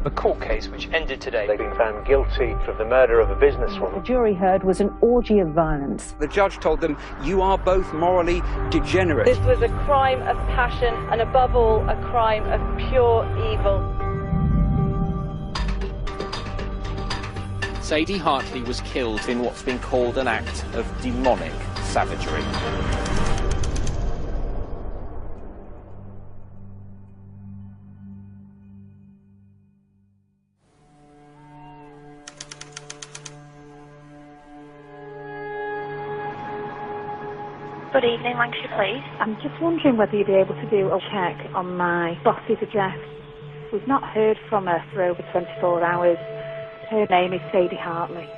A court case which ended today. They've been found guilty of the murder of a businesswoman. The jury heard was an orgy of violence. The judge told them, you are both morally degenerate. This was a crime of passion and above all a crime of pure evil. Sadie Hartley was killed in what's been called an act of demonic savagery. Good evening, Lancashire Police. I'm just wondering whether you'd be able to do a check on my boss's address. We've not heard from her for over 24 hours. Her name is Sadie Hartley.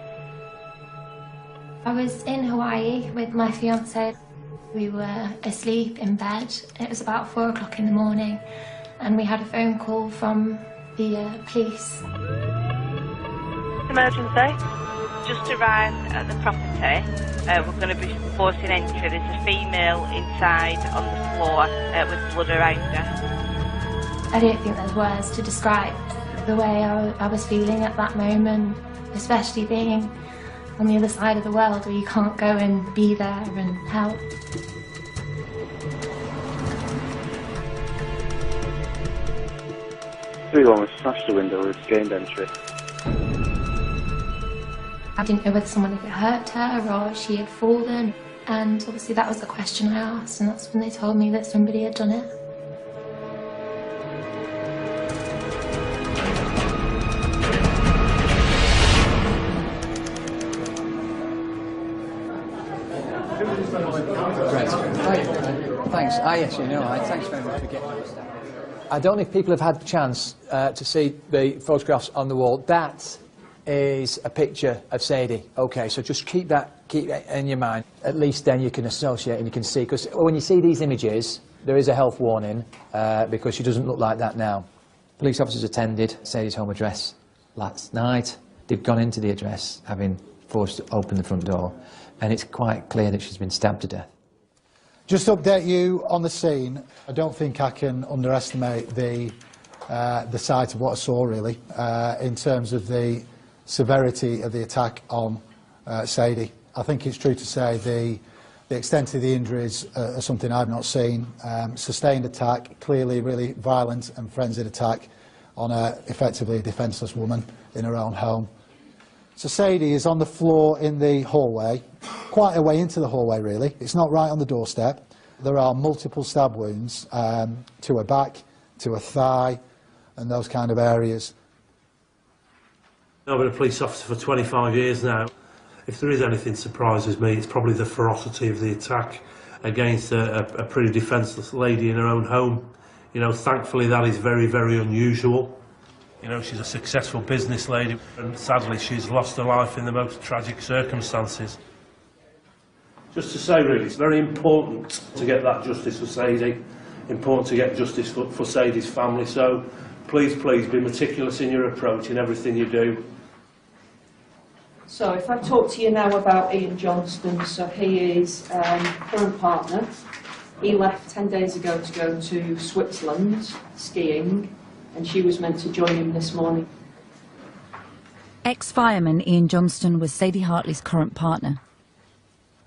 I was in Hawaii with my fiance. We were asleep in bed. It was about 4 o'clock in the morning and we had a phone call from the police. Emergency. Just arrived at the property. We're going to be forcing entry. There's a female inside on the floor with blood around her. I don't think there's words to describe the way I was feeling at that moment, especially being on the other side of the world where you can't go and be there and help. Everyone was smashed the window, we've gained entry. I didn't know whether someone had hurt her or she had fallen, and obviously that was the question I asked, and that's when they told me that somebody had done it. Great. Thanks. Yes, you know, thanks very much for getting us. I don't know if people have had the chance to see the photographs on the wall. That is a picture of Sadie. Okay, so just keep that in your mind. At least then you can associate and you can see, because when you see these images, there is a health warning because she doesn't look like that now. Police officers attended Sadie's home address last night. They've gone into the address, having forced to open the front door, and it's quite clear that she's been stabbed to death. Just to update you on the scene, I don't think I can underestimate the sight of what I saw, really, in terms of the severity of the attack on Sadie. I think it's true to say the extent of the injuries are something I've not seen. Sustained attack, clearly really violent and frenzied attack on effectively a defenceless woman in her own home. So Sadie is on the floor in the hallway, quite a way into the hallway really. It's not right on the doorstep. There are multiple stab wounds to her back, to her thigh, and those kind of areas. I've been a police officer for 25 years now. If there is anything that surprises me, it's probably the ferocity of the attack against a pretty defenceless lady in her own home. You know, thankfully that is very, very unusual. You know, she's a successful business lady, and sadly she's lost her life in the most tragic circumstances. Just to say, really, it's very important to get that justice for Sadie, important to get justice for Sadie's family, so please, please be meticulous in your approach in everything you do. So if I talk to you now about Ian Johnston, so he is current partner. He left 10 days ago to go to Switzerland skiing, and she was meant to join him this morning. Ex-fireman Ian Johnston was Sadie Hartley's current partner.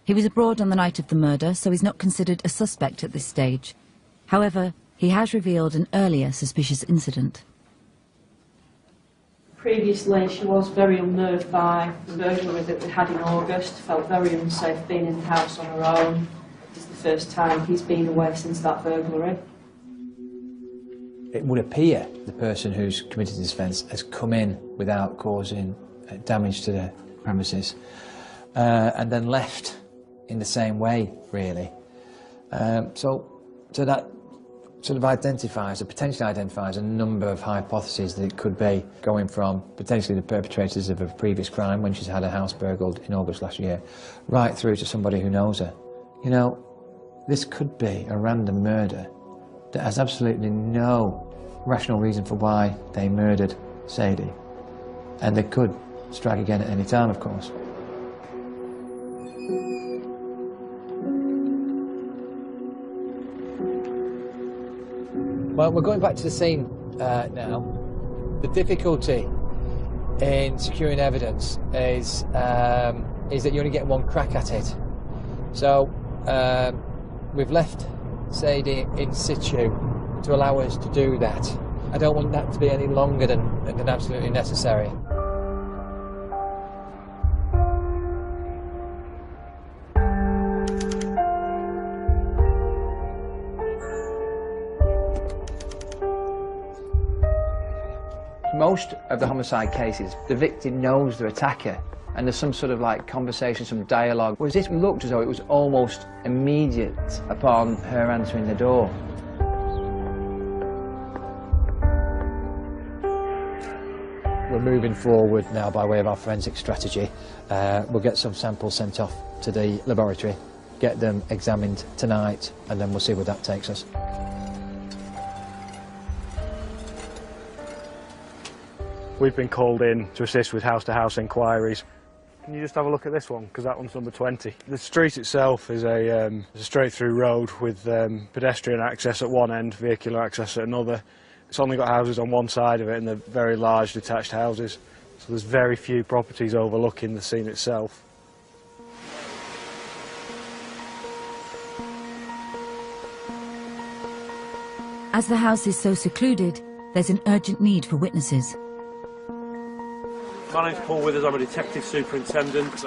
He was abroad on the night of the murder, so he's not considered a suspect at this stage. However, he has revealed an earlier suspicious incident. Previously, she was very unnerved by the burglary that we had in August, felt very unsafe being in the house on her own. It's the first time he's been away since that burglary. It would appear the person who's committed this offence has come in without causing damage to the premises and then left in the same way, really. So that sort of identifies, or potentially identifies, a number of hypotheses that it could be, going from potentially the perpetrators of a previous crime when she's had a house burgled in August last year, right through to somebody who knows her. You know, this could be a random murder that has absolutely no rational reason for why they murdered Sadie. And they could strike again at any time, of course. Well, we're going back to the scene now. The difficulty in securing evidence is that you only get one crack at it. So we've left Sadie in situ to allow us to do that. I don't want that to be any longer than absolutely necessary. Most of the homicide cases, the victim knows their attacker, and there's some sort of like conversation, some dialogue, whereas this looked as though it was almost immediate upon her answering the door. We're moving forward now by way of our forensic strategy. We'll get some samples sent off to the laboratory, get them examined tonight, and then we'll see where that takes us. We've been called in to assist with house-to-house inquiries. Can you just have a look at this one, because that one's number 20. The street itself is a straight-through road with pedestrian access at one end, vehicular access at another. It's only got houses on one side of it, and they're very large detached houses, so there's very few properties overlooking the scene itself. As the house is so secluded, there's an urgent need for witnesses. My name's Paul Withers, I'm a detective superintendent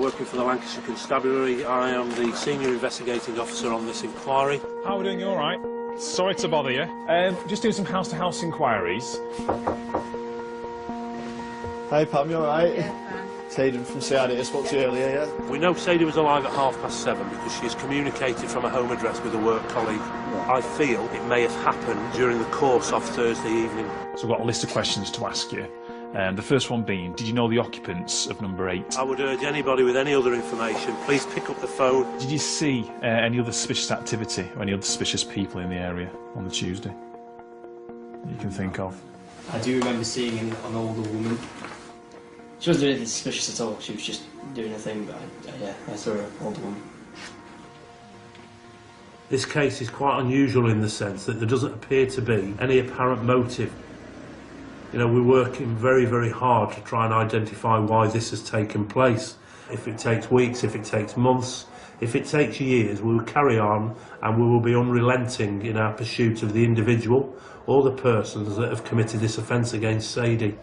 working for the Lancashire Constabulary. I am the senior investigating officer on this inquiry. How are we doing? You all right? Sorry to bother you. Just doing some house-to-house inquiries. Hi Pam, you all right? Yeah. It's Hayden from CID, I spoke to you earlier, yeah? We know Sadie was alive at 7:30 because she's communicated from a home address with a work colleague. Yeah. I feel it may have happened during the course of Thursday evening. So we've got a list of questions to ask you. The first one being, did you know the occupants of number 8? I would urge anybody with any other information, please pick up the phone. Did you see any other suspicious activity or any other suspicious people in the area on the Tuesday that you can think of? I do remember seeing an older woman. She wasn't doing anything suspicious at all, she was just doing her thing, but yeah, I saw an older woman. This case is quite unusual in the sense that there doesn't appear to be any apparent motive. You know, we're working very, very hard to try and identify why this has taken place. If it takes weeks, if it takes months, if it takes years, we will carry on and we will be unrelenting in our pursuit of the individual or the persons that have committed this offence against Sadie.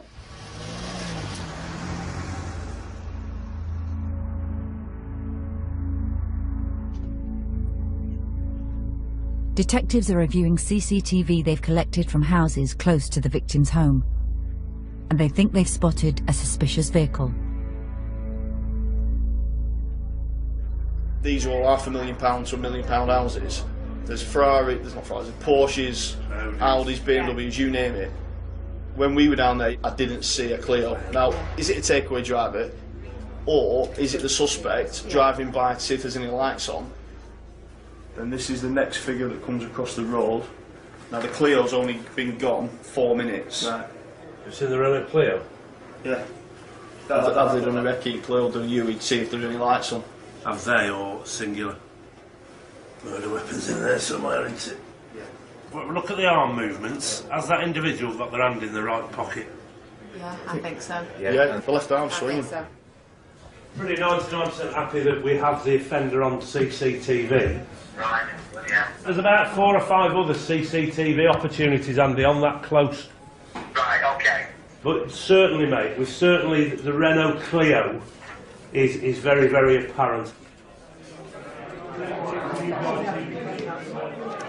Detectives are reviewing CCTV they've collected from houses close to the victim's home, and they think they've spotted a suspicious vehicle. These are all £500,000 to £1 million houses. There's Ferrari, there's Porsches, Audis, BMWs, you name it. When we were down there, I didn't see a Clio. Now, is it a takeaway driver, or is it the suspect driving by to see if there's any lights on? Then this is the next figure that comes across the road. Now, the Clio's only been gone 4 minutes. Right. You've seen the Renault Clio? Yeah. Have they done a recce Clio, done you, he'd see if there's any lights on? Have they, or singular? Murder weapons in there somewhere, isn't it? Yeah. But look at the arm movements. Has that individual got their hand in the right pocket? Yeah, I think so. Yeah, the left arm swinging. So. Pretty 99% happy that we have the offender on CCTV. Right, yeah. There's about 4 or 5 other CCTV opportunities, Andy, on that close. Right, okay. But certainly, mate, the Renault Clio is very, very apparent.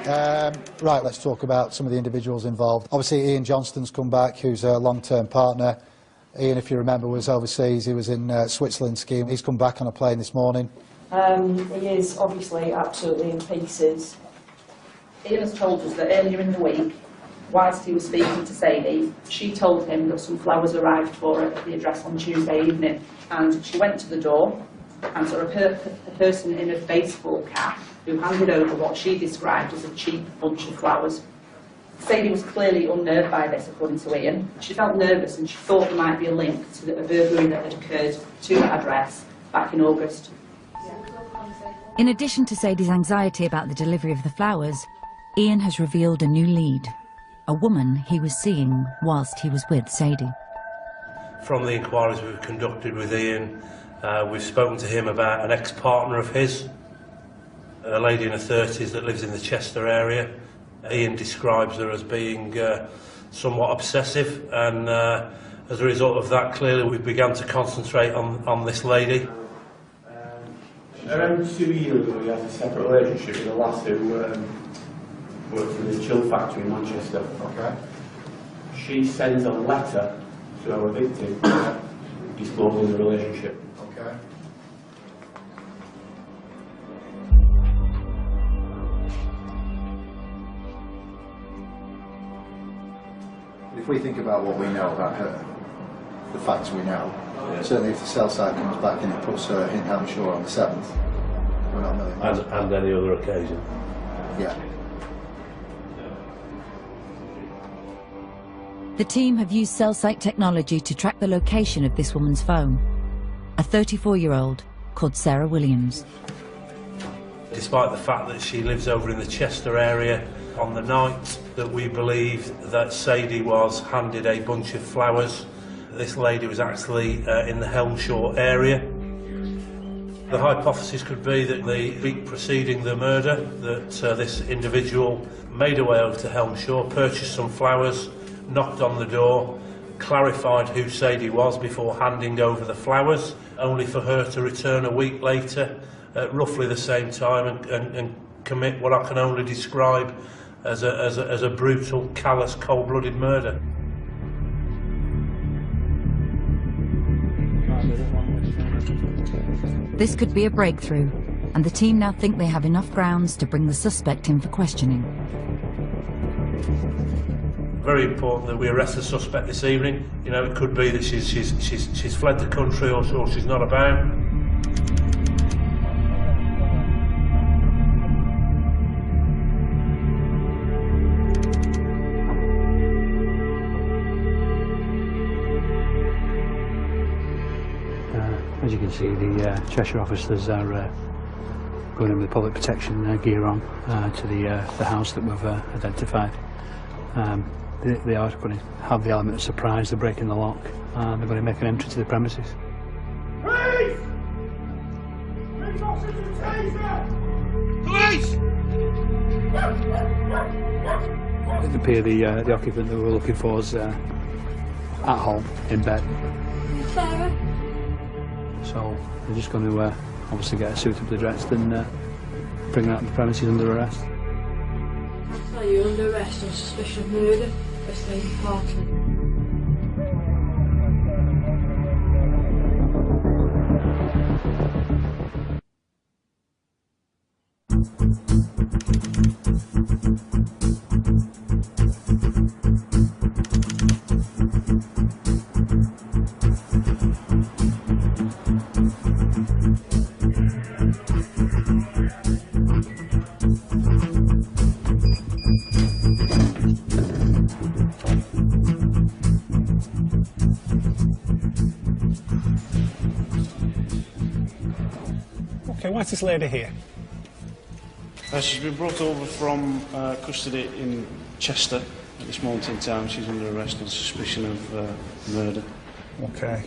Right, let's talk about some of the individuals involved. Obviously, Ian Johnston's come back, who's a long-term partner. Ian, if you remember, was overseas. He was in Switzerland skiing. He's come back on a plane this morning. He is obviously absolutely in pieces. Ian has told us that earlier in the week, whilst he was speaking to Sadie, she told him that some flowers arrived for her at the address on Tuesday evening, and she went to the door and saw a person in a baseball cap who handed over what she described as a cheap bunch of flowers. Sadie was clearly unnerved by this, according to Ian. She felt nervous and she thought there might be a link to a burglary that had occurred to that address back in August. In addition to Sadie's anxiety about the delivery of the flowers, Ian has revealed a new lead. a woman he was seeing whilst he was with Sadie. From the inquiries we've conducted with Ian, we've spoken to him about an ex-partner of his, a lady in her 30s that lives in the Chester area. Ian describes her as being somewhat obsessive, and as a result of that, clearly we've begun to concentrate on this lady. Around 2 years ago, he had a separate relationship with a lass who worked for the chill factory in Manchester. Okay. She sends a letter to our victim disclosing the relationship. Okay. If we think about what we know about her, the facts we know, certainly if the cell site comes back and it puts her in Hampshire on the 7th, we're not a million miles apart. And any other occasion. Yeah. The team have used cell site technology to track the location of this woman's phone, a 34-year-old called Sarah Williams. Despite the fact that she lives over in the Chester area, on the night that we believe that Sadie was handed a bunch of flowers, this lady was actually in the Helmshore area. The hypothesis could be that the week preceding the murder, that this individual made her way over to Helmshore, purchased some flowers, knocked on the door, clarified who Sadie was before handing over the flowers, only for her to return a week later at roughly the same time and commit what I can only describe as a brutal, callous, cold-blooded murder. This could be a breakthrough, and the team now think they have enough grounds to bring the suspect in for questioning. Very important that we arrest the suspect this evening. You know, it could be that she's fled the country or she's not about. As you can see, the Cheshire officers are going in with public protection gear on to the house that we've identified. They are going to have the element of surprise. They're breaking the lock. They're going to make an entry to the premises. Police! Police officers, taser! Police! It appears the occupant that we were looking for is at home in bed. Sarah? So they're just going to obviously get her suitably dressed and bring her out of the premises under arrest. So you're under arrest on suspicion of murder for Sadie Hartley. Okay, why's this lady here? She's been brought over from custody in Chester at this moment in time. She's under arrest on suspicion of murder. Okay.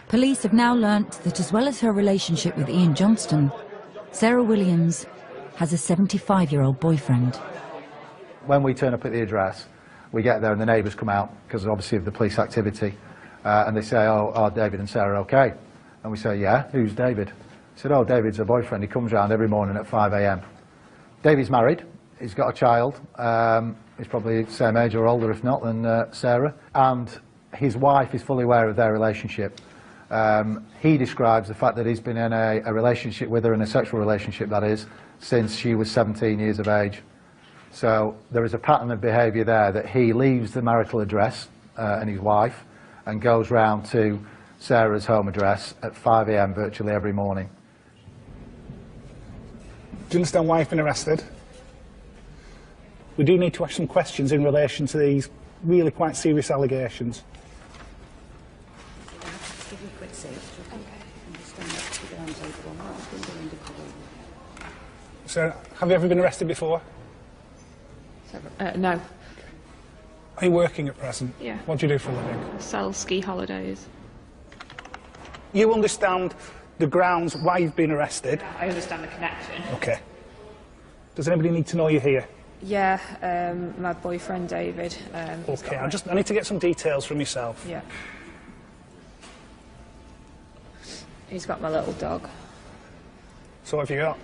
Police have now learnt that as well as her relationship with Ian Johnston, Sarah Williams has a 75-year-old boyfriend. When we turn up at the address, we get there and the neighbours come out because obviously of the police activity, and they say, oh, are David and Sarah okay? And we say, yeah, who's David? He said, oh, David's her boyfriend. He comes round every morning at 5 a.m. David's married. He's got a child. He's probably the same age or older, if not, than Sarah. And his wife is fully aware of their relationship. He describes the fact that he's been in a relationship with her, in a sexual relationship, that is, since she was 17 years of age. So there is a pattern of behaviour there that he leaves the marital address and his wife and goes round to Sarah's home address at 5 a.m. virtually every morning. Do you understand why you've been arrested? We do need to ask some questions in relation to these really quite serious allegations. Give you a quick seat. Okay. And just stand up, put your hands over one. So, have you ever been arrested before? No. Are you working at present? Yeah. What do you do for a living? I sell ski holidays. You understand the grounds why you've been arrested? I understand the connection. Okay. Does anybody need to know you're here? Yeah, my boyfriend David. Okay, I need to get some details from yourself. Yeah. He's got my little dog. So what have you got?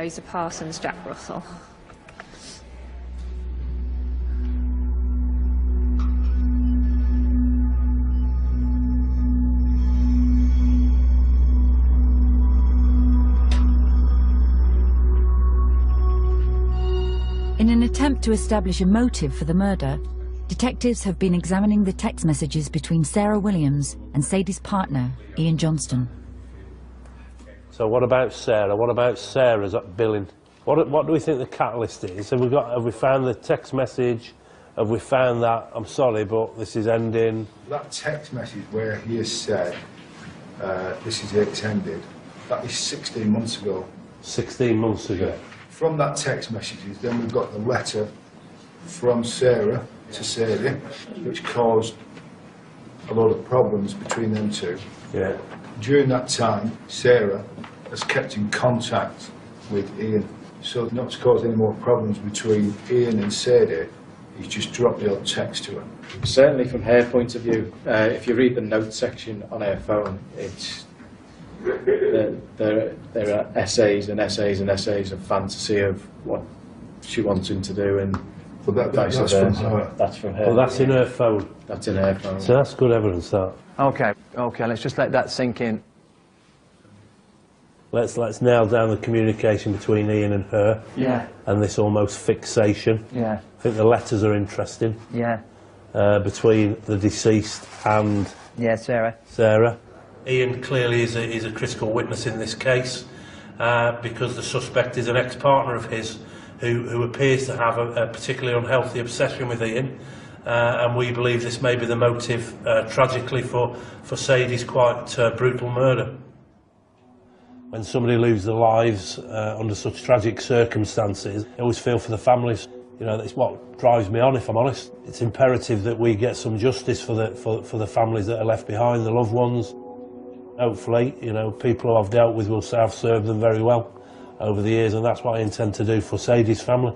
He's a Parsons Jack Russell. In an attempt to establish a motive for the murder, detectives have been examining the text messages between Sarah Williams and Sadie's partner, Ian Johnston. So what about Sarah? What about Sarah's billing? What do we think the catalyst is? Have we found the text message? Have we found that, I'm sorry, but this is ending? That text message where he has said, this is it, it's ended, that is 16 months ago. 16 months ago? Yeah. From that text messages, then we've got the letter from Sarah to Sadie, which caused a lot of problems between them two. Yeah. During that time, Sarah has kept in contact with Ian. So not to cause any more problems between Ian and Sadie, he's just dropped the odd text to her. Certainly from her point of view, if you read the note section on her phone, it's there are essays and essays and essays of fantasy of what she wants him to do, and that's from her. That's from her. Well, that's in her phone. That's in her phone. So that's good evidence, that. Okay, let's just let that sink in. Let's nail down the communication between Ian and her. Yeah. And this almost fixation. Yeah. I think the letters are interesting. Yeah. Between the deceased and... Yeah, Sarah. Sarah. Ian clearly is a critical witness in this case because the suspect is an ex-partner of his who appears to have a particularly unhealthy obsession with Ian, and we believe this may be the motive, tragically, for Sadie's quite brutal murder. When somebody loses their lives under such tragic circumstances, I always feel for the families. You know, that's what drives me on, if I'm honest. It's imperative that we get some justice for the families that are left behind, the loved ones. Hopefully, you know, people who I've dealt with will say I've served them very well over the years, and that's what I intend to do for Sadie's family.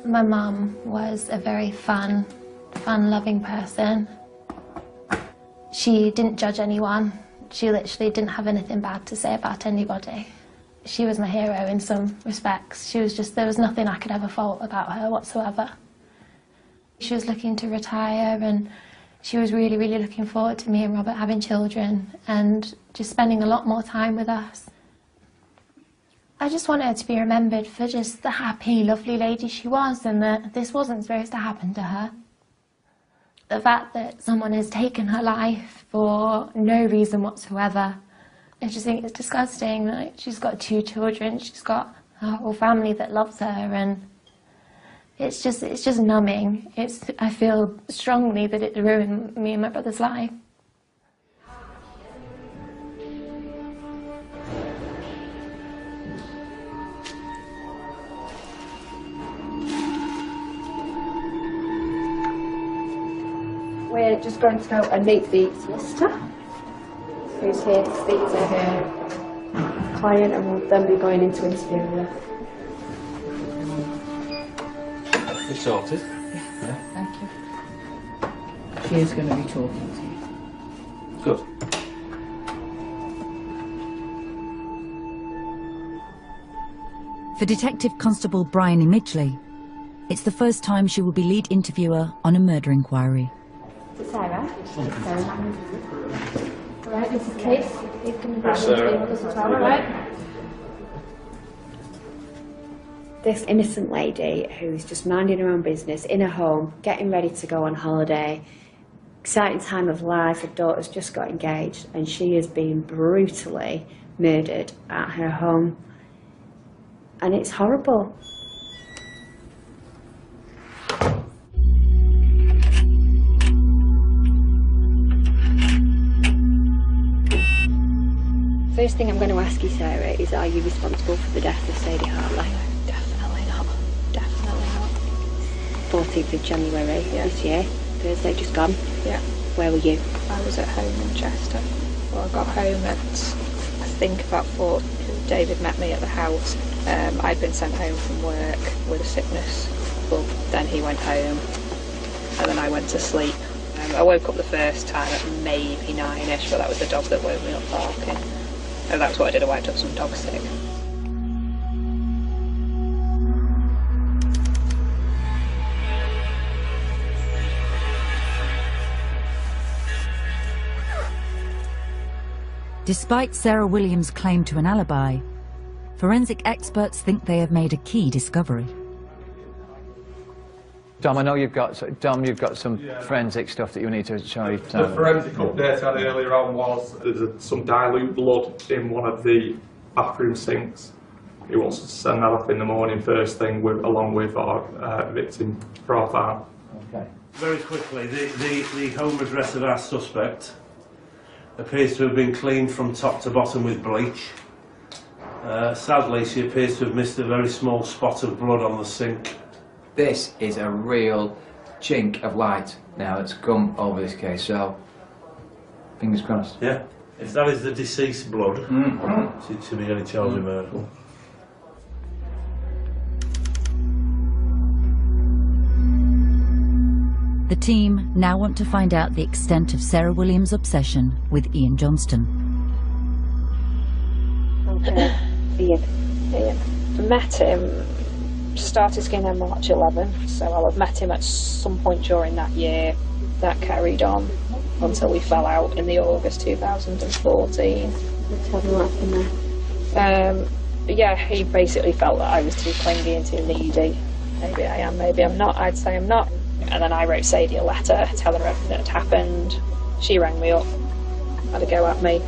My mum was a very fun-loving person. She didn't judge anyone. She literally didn't have anything bad to say about anybody. She was my hero in some respects. There was nothing I could ever fault about her whatsoever. She was looking to retire, and she was really, really looking forward to me and Robert having children and just spending a lot more time with us. I just want her to be remembered for just the happy, lovely lady she was, and that this wasn't supposed to happen to her. The fact that someone has taken her life for no reason whatsoever, I just think it's disgusting. Like, she's got 2 children, she's got a whole family that loves her, and it's just numbing. I feel strongly that it ruined me and my brother's life. We're just going to go and meet the solicitor, who's here to speak to her client, and we'll then be going into interviewing her. It's sorted. Yeah, thank you. She is going to be talking to you. Good. For Detective Constable Bryony Midgley, it's the first time she will be lead interviewer on a murder inquiry. Sarah. All right, this is Kate. You can be Yes, with us as well, all right? This innocent lady who's just minding her own business in her home, getting ready to go on holiday, exciting time of life, her daughter's just got engaged, and she has been brutally murdered at her home. And it's horrible. First thing I'm going to ask you, Sarah, is are you responsible for the death of Sadie Hartley? Definitely not. Definitely not. 14th of January this year, Thursday just gone. Yeah. Where were you? I was at home in Chester. Well, I got home at, I think, about 4. David met me at the house. I'd been sent home from work with a sickness bug. Then he went home, and then I went to sleep. I woke up the first time at maybe 9ish, but that was the dog that woke me up barking. And that's what I did, I wiped up some dog sick. Despite Sarah Williams' claim to an alibi, forensic experts think they have made a key discovery. Dom, I know you've got some forensic stuff that you need to show. The forensic update I had earlier on was there's some dilute blood in one of the bathroom sinks. He wants to send that off in the morning first thing, along with our victim profile. Okay. Very quickly, the home address of our suspect appears to have been cleaned from top to bottom with bleach. Sadly, she appears to have missed a very small spot of blood on the sink. This is a real chink of light now that's come over this case, so fingers crossed. Yeah. If that is the deceased blood, it should be any charge of murder. The team now want to find out the extent of Sarah Williams' obsession with Ian Johnston. Okay. Ian. I met him, started skiing on March 11, so I'll have met him at some point during that year. That carried on until we fell out in the August 2014. Tell me what happened there. Yeah, he basically felt that I was too clingy and too needy. Maybe I am, maybe I'm not. I'd say I'm not. And then I wrote Sadie a letter telling her everything that had happened. She rang me up, had a go at me,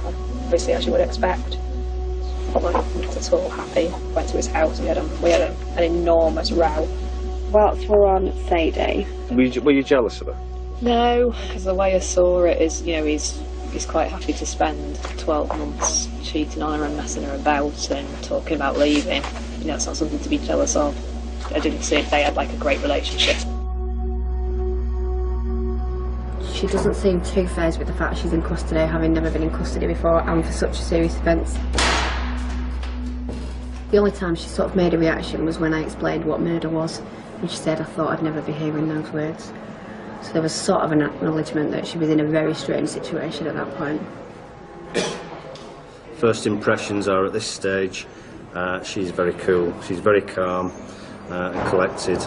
obviously as you would expect. Probably not at all happy. Went to his house, we had an enormous row. Whilst we're on Sadie. Were you jealous of her? No, because the way I saw it is, you know, he's quite happy to spend 12 months cheating on her and messing her about and talking about leaving. You know, it's not something to be jealous of. I didn't see if they had like a great relationship. She doesn't seem too fazed with the fact she's in custody, having never been in custody before and for such a serious offence. The only time she sort of made a reaction was when I explained what murder was, and she said, I thought I'd never be hearing those words. So there was sort of an acknowledgement that she was in a very strange situation at that point. First impressions are at this stage, she's very cool, she's very calm and collected,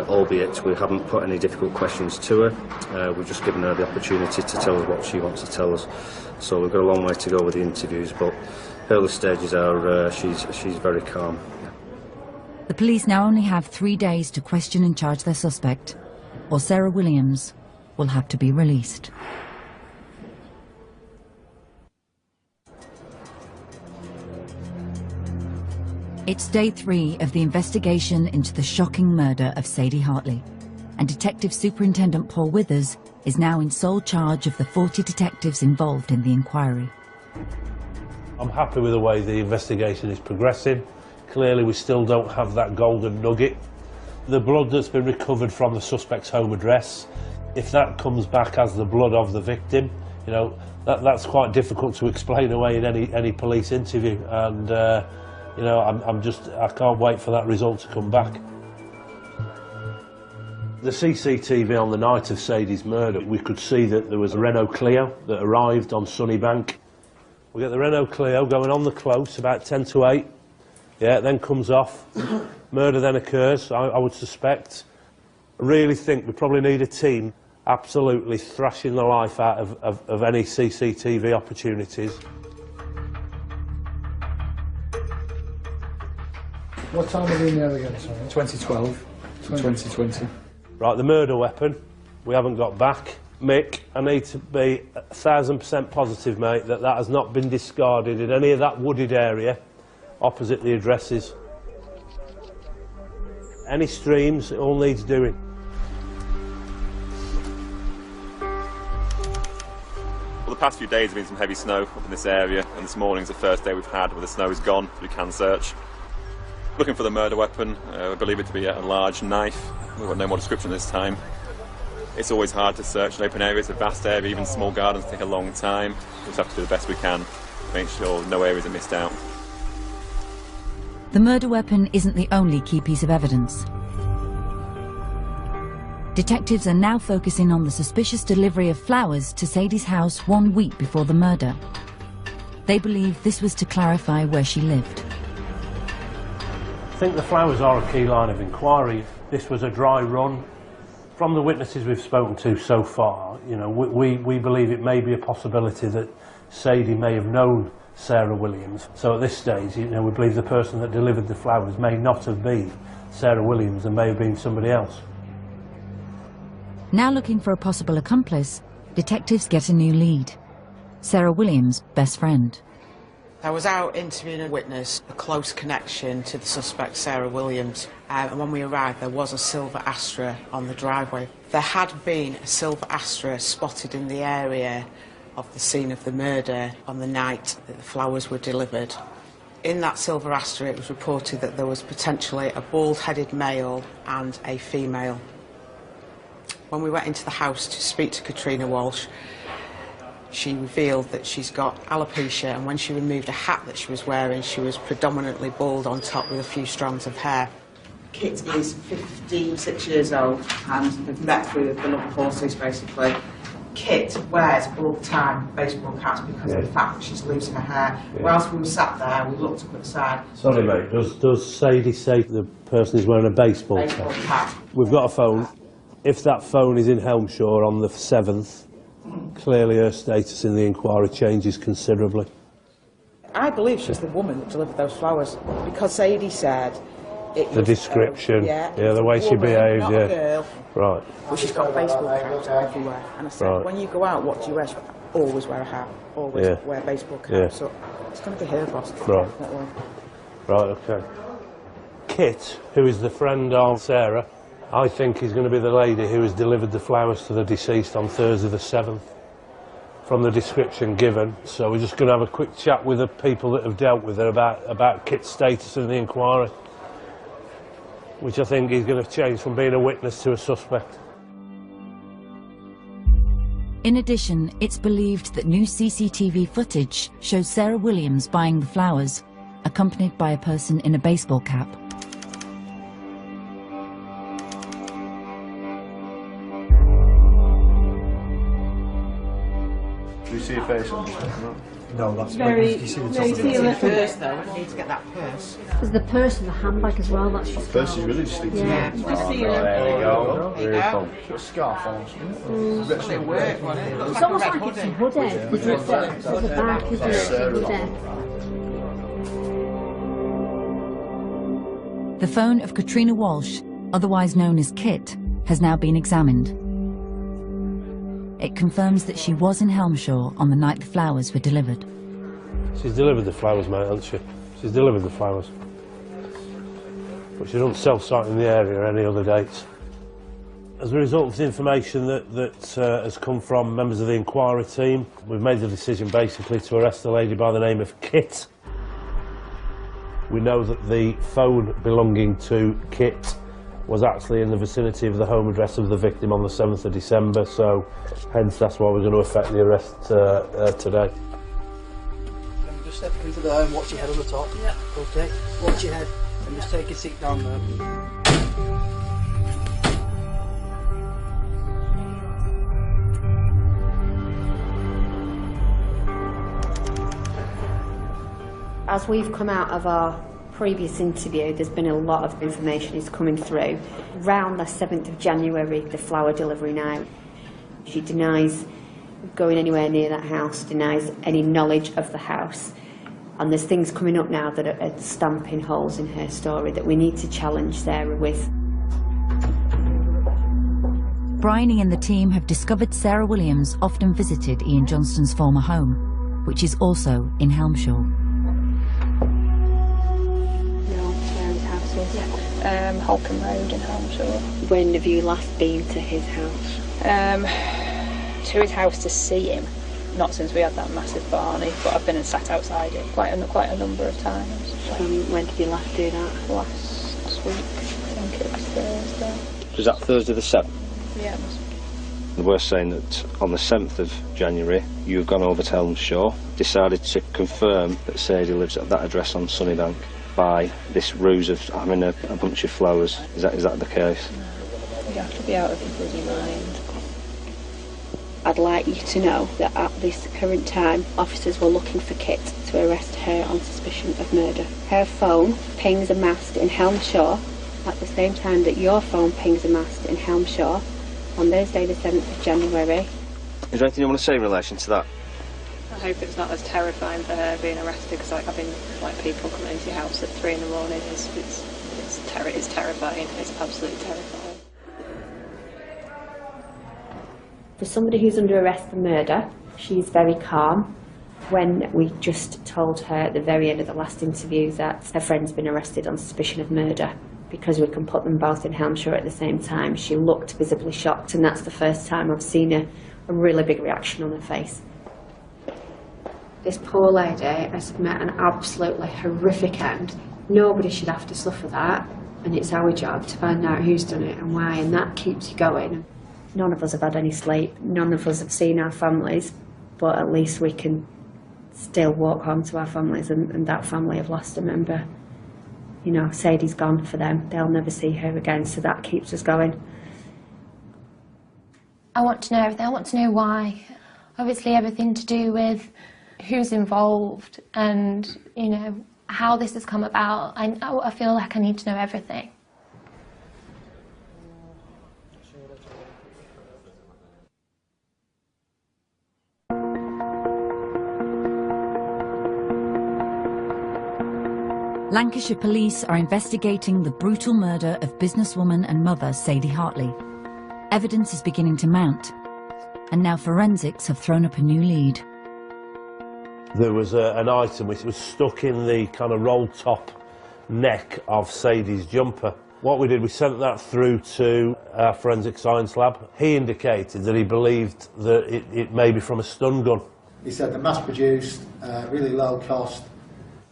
albeit we haven't put any difficult questions to her. We've just given her the opportunity to tell us what she wants to tell us. So we've got a long way to go with the interviews, but early stages are she's very calm. The police now only have 3 days to question and charge their suspect, or Sarah Williams will have to be released. It's day 3 of the investigation into the shocking murder of Sadie Hartley, and Detective Superintendent Paul Withers is now in sole charge of the 40 detectives involved in the inquiry. I'm happy with the way the investigation is progressing. Clearly we still don't have that golden nugget. The blood that's been recovered from the suspect's home address, if that comes back as the blood of the victim, you know, that's quite difficult to explain away in any police interview, and you know, I can't wait for that result to come back. The CCTV on the night of Sadie's murder, we could see that there was a Renault Clio that arrived on Sunnybank. We get the Renault Clio going on the close about 10 to 8. Yeah, it then comes off. Murder then occurs, I would suspect. I really think we probably need a team absolutely thrashing the life out of any CCTV opportunities. What time are we in there again, sorry? 2012 to 2020. Right, the murder weapon, we haven't got back. Mick, I need to be 1000% positive, mate, that has not been discarded in any of that wooded area opposite the addresses. Any streams, it all needs doing. Well, the past few days there has been some heavy snow up in this area, and this morning's the first day we've had where the snow is gone, so we can search. Looking for the murder weapon. We believe it to be a large knife. We've got no more description this time. It's always hard to search in open areas, a vast area, even small gardens take a long time. We just have to do the best we can to make sure no areas are missed out. The murder weapon isn't the only key piece of evidence. Detectives are now focusing on the suspicious delivery of flowers to Sadie's house 1 week before the murder. They believe this was to clarify where she lived. I think the flowers are a key line of inquiry. This was a dry run. From the witnesses we've spoken to so far, you know, we believe it may be a possibility that Sadie may have known Sarah Williams. So at this stage, you know, we believe the person that delivered the flowers may not have been Sarah Williams and may have been somebody else. Now looking for a possible accomplice, detectives get a new lead. Sarah Williams' best friend. I was out interviewing a witness, a close connection to the suspect, Sarah Williams, and when we arrived there was a silver Astra on the driveway. There had been a silver Astra spotted in the area of the scene of the murder on the night that the flowers were delivered. In that silver Astra it was reported that there was potentially a bald-headed male and a female. When we went into the house to speak to Katrina Walsh, she revealed that she's got alopecia, and when she removed a hat that she was wearing, she was predominantly bald on top with a few strands of hair. Kit is 6 years old and they've met through the love of horses, basically. Kit wears all the time baseball caps because of the fact that she's losing her hair. Whilst we were sat there, we looked up at the side. Sorry mate, does Sadie say the person is wearing a baseball cap? We've got a phone. If that phone is in Helmshire on the 7th, clearly her status in the inquiry changes considerably. I believe she's the woman that delivered those flowers because Sadie said it The was, description, yeah, the way she woman, behaved, not yeah. a girl. Right. But she's got baseball caps everywhere. And I said, Right. when you go out, what do you wear? She went, always wear a hat, always Yeah. wear baseball caps. Yeah. So it's going to be her boss. Right. Definitely. Right, okay. Kit, who is the friend of Sarah, I think is going to be the lady who has delivered the flowers to the deceased on Thursday the 7th, from the description given. So we're just going to have a quick chat with the people that have dealt with her about Kit's status in the inquiry, which I think is going to change from being a witness to a suspect. In addition, it's believed that new CCTV footage shows Sarah Williams buying the flowers, accompanied by a person in a baseball cap. Do you see a face on this? No, that's Very- you see the very top of see a it. little Purse, though, we need to get that purse. There's the purse and the handbag as well. That's just Purse is really distinctive. Yeah. Just see There we go. Beautiful. A scarf on. Actually work, wasn't it? Looks It's like a almost red like it's a hoodie. hoodie. There's a bag, isn't it? It's a hoodie. The phone of Katrina Walsh, otherwise known as Kit, has now been examined. It confirms that she was in Helmshire on the night the flowers were delivered. She's delivered the flowers, mate, hasn't she? She's delivered the flowers. But she doesn't self-site in the area any other dates. As a result of the information that has come from members of the inquiry team, we've made the decision basically to arrest a lady by the name of Kit. We know that the phone belonging to Kit was actually in the vicinity of the home address of the victim on the 7th of December, so hence that's why we're going to effect the arrest today. Just step into there and watch your head on the top. Yeah. Okay. Watch your head and just take a seat down there. As we've come out of our previous interview, there's been a lot of information is coming through. Around the 7th of January, the flower delivery night, she denies going anywhere near that house, denies any knowledge of the house. And there's things coming up now that are stamping holes in her story that we need to challenge Sarah with. Bryony and the team have discovered Sarah Williams often visited Ian Johnston's former home, which is also in Helmshire. Holcombe Road in Helmshire. When have you last been to his house? To his house to see him. not since we had that massive Barney, but I've been and sat outside it quite a number of times. When did you last do that? Last week, I think it was Thursday. Was that Thursday the 7th? Yeah, it must be. We're saying that on the 7th of January, you've gone over to Elmshaw, decided to confirm that Sadie lives at that address on Sunnybank by this ruse of having a bunch of flowers. Is that the case? You have to be out of your bloody mind. I'd like you to know that at this current time, officers were looking for Kit to arrest her on suspicion of murder. Her phone pings a mast in Helmshaw at the same time that your phone pings a mast in Helmshaw on Thursday the 7th of January. Is there anything you want to say in relation to that? I hope it's not as terrifying for her being arrested, because having people coming into your house at 3 in the morning it's terrifying. It's absolutely terrifying. For somebody who's under arrest for murder, she's very calm. When we just told her at the very end of the last interview that her friend's been arrested on suspicion of murder, because we can put them both in Helmshaw at the same time, she looked visibly shocked, and that's the first time I've seen a really big reaction on her face. This poor lady has met an absolutely horrific end. Nobody should have to suffer that, and it's our job to find out who's done it and why, and that keeps you going. None of us have had any sleep, none of us have seen our families, but at least we can still walk home to our families, and that family have lost a member. You know, Sadie's gone for them. They'll never see her again, so that keeps us going. I want to know everything. I want to know why. Obviously everything to do with who's involved and, you know, how this has come about. I feel like I need to know everything. Lancashire police are investigating the brutal murder of businesswoman and mother Sadie Hartley. Evidence is beginning to mount, and now forensics have thrown up a new lead. There was an item which was stuck in the kind of roll-top neck of Sadie's jumper. What we did, we sent that through to our forensic science lab. He indicated that he believed that it may be from a stun gun. He said they're mass-produced, really low cost.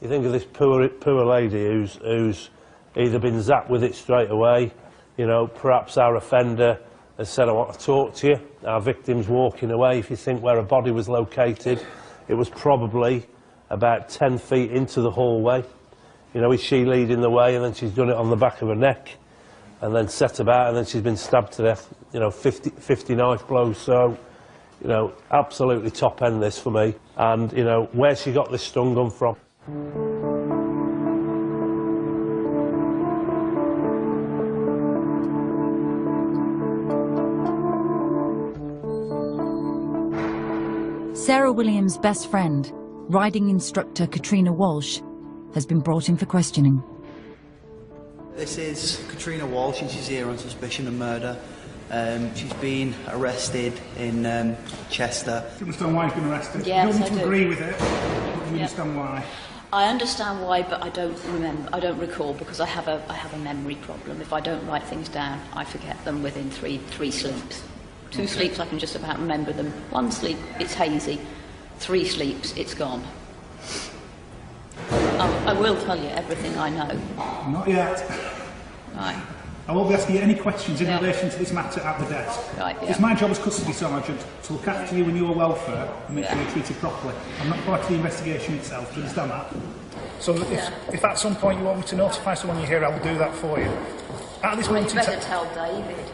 You think of this poor lady who's either been zapped with it straight away, you know, perhaps our offender has said, I want to talk to you. Our victim's walking away. If you think where her body was located, it was probably about 10 feet into the hallway. You know, is she leading the way, and then she's done it on the back of her neck, and then set about, and then she's been stabbed to death, you know, 50 knife blows. So, you know, absolutely top end this for me. And, you know, where she got this stun gun from. Sarah Williams' best friend, riding instructor Katrina Walsh, has been brought in for questioning. This is Katrina Walsh, and she's here on suspicion of murder. She's been arrested in Chester. Do you understand why he's been arrested? Yes, you don't need to I do. agree with it, but do you understand why? I understand why, but I don't remember. I don't recall, because I have a memory problem. If I don't write things down, I forget them within three sleeps. Two sleeps, I can just about remember them. One sleep, it's hazy. 3 sleeps, it's gone. I will tell you everything I know. Not yet. Right. I won't be asking you any questions in relation to this matter at the desk. Right, yeah. It's my job as custody sergeant to look after you and your welfare and make sure you're treated properly. I'm not part of the investigation itself, do you understand that? So if at some point you want me to notify someone you're here, I'll do that for you. At this moment You better tell David.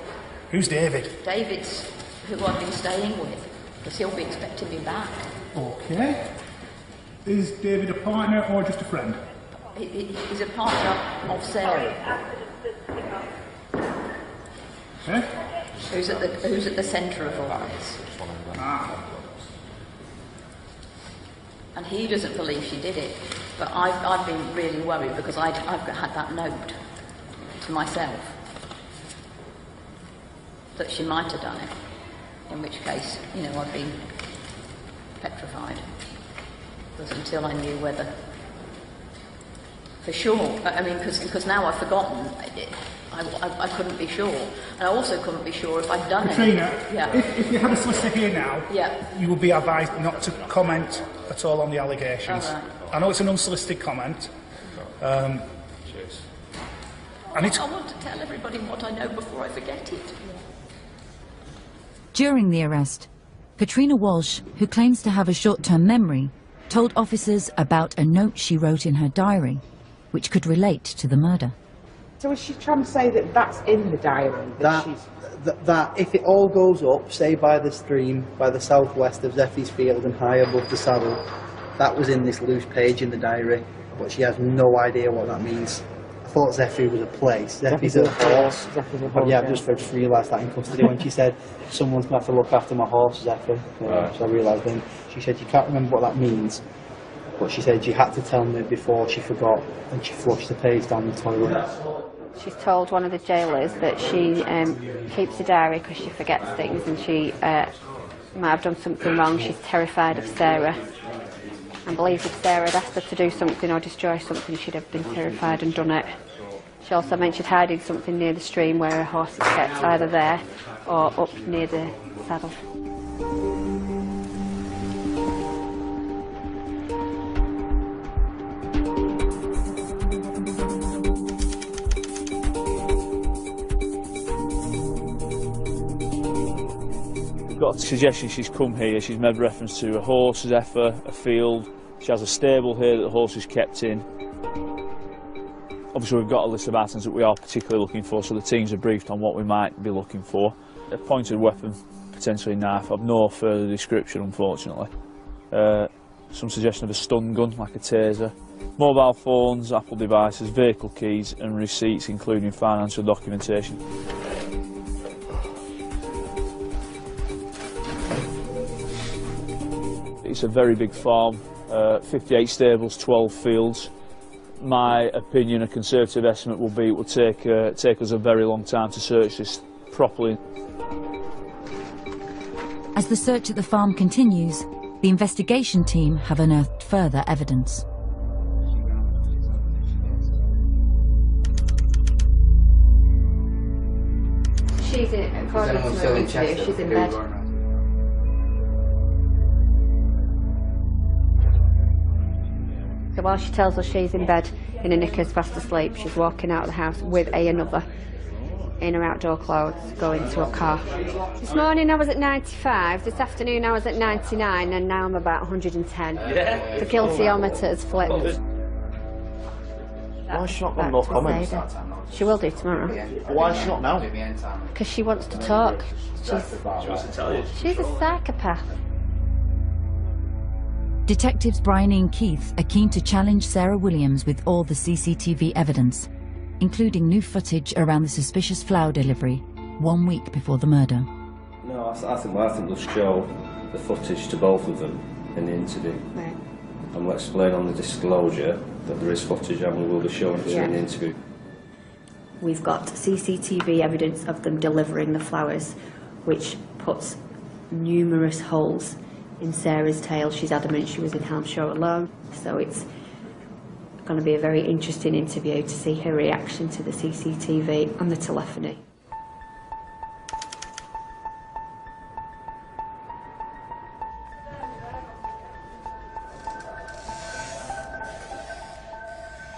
Who's David? David's who I've been staying with, because he'll be expecting me back. Okay. Is David a partner or just a friend? He's a partner of Sarah. Okay. Who's at the centre of all this. Ah. And he doesn't believe she did it, but I've been really worried because I've had that note to myself that she might have done it, in which case, you know, I've been petrified. Because until I knew whether, for sure, I mean, because now I've forgotten, I couldn't be sure. And I also couldn't be sure if I'd done it. Katrina, Yeah. if you had a solicitor here now, you would be advised not to comment at all on the allegations. All right. I know it's an unsolicited comment. I want to tell everybody what I know before I forget it. During the arrest, Katrina Walsh, who claims to have a short-term memory, told officers about a note she wrote in her diary, which could relate to the murder. So is she trying to say that that's in the diary? That if it all goes up, say by the stream, by the southwest of Zeffie's field and high above the saddle, that was in this loose page in the diary, but she has no idea what that means. I thought Zeffie was a place. Zeffie's a horse. Yeah, I've just realised that in custody when she said, someone's going to have to look after my horse, Zeffie. So I realised then. She said, you can't remember what that means, but she said you had to tell me before she forgot, and she flushed the page down the toilet. She's told one of the jailers that she keeps a diary because she forgets things and she might have done something wrong. She's terrified of Sarah and believes if Sarah had asked her to do something or destroy something, she'd have been terrified and done it. She also mentioned hiding something near the stream where her horse is kept, either there or up near the saddle. Got a suggestion she's come here, she's made reference to a horse, Zephyr, a field. She has a stable here that the horse is kept in. Obviously we've got a list of items that we are particularly looking for, so the teams are briefed on what we might be looking for. A pointed weapon, potentially a knife. I've no further description, unfortunately. Some suggestion of a stun gun, like a taser. Mobile phones, Apple devices, vehicle keys and receipts, including financial documentation. It's a very big farm, 58 stables, 12 fields. My opinion, a conservative estimate will be it will take us a very long time to search this properly. As the search at the farm continues, the investigation team have unearthed further evidence. She's in, according to her interview, she's in bed. So while she tells us she's in bed in her knickers fast asleep, she's walking out of the house with another in her outdoor clothes, going to a car. This morning I was at 95, this afternoon I was at 99, and now I'm about 110. The guiltyometer's flipped. Why has she not got more comments? She will do tomorrow. Why is she not now? Because she wants to talk. She wants to tell you. She's a psychopath. Detectives Brian and Keith are keen to challenge Sarah Williams with all the CCTV evidence, including new footage around the suspicious flower delivery 1 week before the murder. No, I think we'll show the footage to both of them in the interview. Right. And we'll explain on the disclosure that there is footage and we will be showing it in the interview. We've got CCTV evidence of them delivering the flowers, which puts numerous holes in Sarah's tale. She's adamant she was in Helmshire alone, so it's going to be a very interesting interview to see her reaction to the CCTV and the telephony.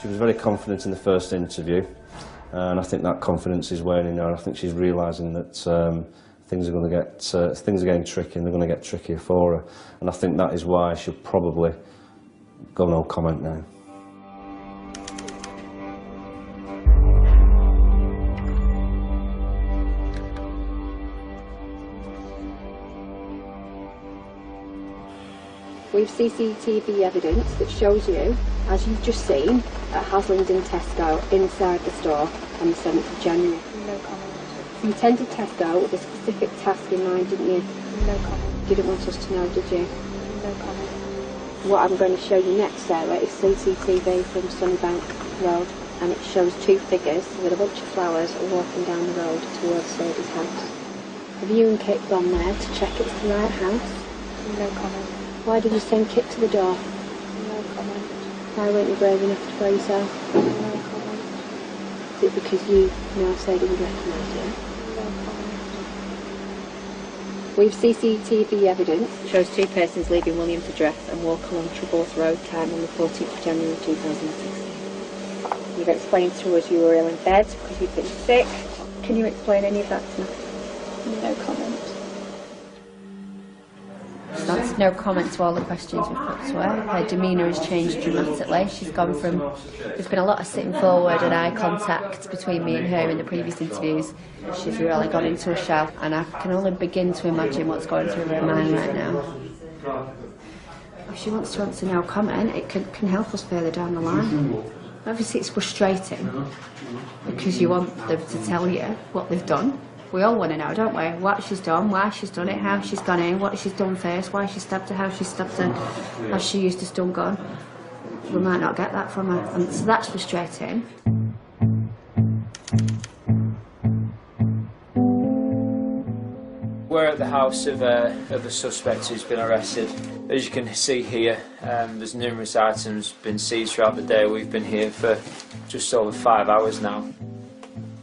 She was very confident in the first interview, and I think that confidence is waning now. I think she's realising that things are getting tricky, and they're going to get trickier for her. And I think that is why she'll probably go no comment now. We've CCTV evidence that shows you, as you've just seen, at Haslingden Tesco inside the store on the 7th of January. No comment. You attended Tesco with a specific task in mind, didn't you? No comment. You didn't want us to know, did you? No comment. What I'm going to show you next, Sarah, is CCTV from Sunnybank Road, and it shows two figures with a bunch of flowers walking down the road towards Sadie's house. Have you and Kit gone there to check it's the right house? No comment. Why did you send Kit to the door? No comment. Why weren't you brave enough to go yourself? No comment. Is it because you now Sadie would recognise you? We've CCTV evidence shows two persons leaving Williams' address and walk along Treborth Road time on the 14th of January 2016. You've explained to us you were ill in bed because you'd been sick. Can you explain any of that to me? No comment. That's no comment to all the questions we've put to her. Her demeanour has changed dramatically. She's gone from... There's been a lot of sitting forward and eye contact between me and her in the previous interviews. She's really gone into a shell, and I can only begin to imagine what's going through her mind right now. If she wants to answer no comment, it can help us further down the line. Obviously it's frustrating because you want them to tell you what they've done. We all want to know, don't we? What she's done, why she's done it, how she's gone in, what she's done first, why she stabbed her, how she stabbed her, how she used a stun gun. We might not get that from her, and so that's frustrating. We're at the house of the suspect who's been arrested. As you can see here, there's numerous items been seized throughout the day. We've been here for just over 5 hours now.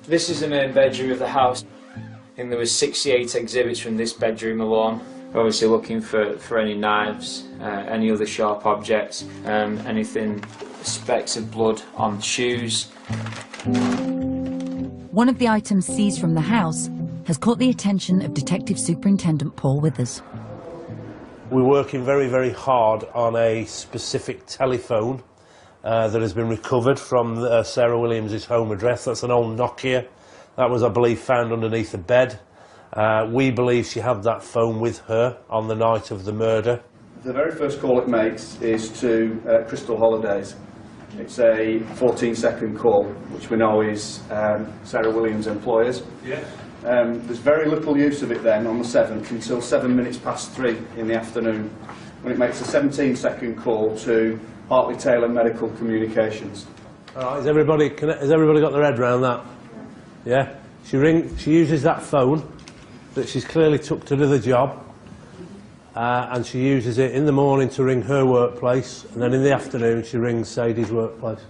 This is the main bedroom of the house. I think there was 68 exhibits from this bedroom alone. We're obviously looking for any knives, any other sharp objects, anything, specks of blood on shoes. One of the items seized from the house has caught the attention of Detective Superintendent Paul Withers. We're working very, very hard on a specific telephone that has been recovered from Sarah Williams' home address. That's an old Nokia. That was, I believe, found underneath a bed. We believe she had that phone with her on the night of the murder. The very first call it makes is to Crystal Holidays. It's a 14-second call, which we know is Sarah Williams' employers. Yeah. There's very little use of it then on the 7th until 7 minutes past 3 in the afternoon, when it makes a 17-second call to Hartley Taylor Medical Communications. All right, has everybody got their head around that? Yeah? She uses that phone that she's clearly took to do the job, and she uses it in the morning to ring her workplace, and then in the afternoon she rings Sadie's workplace.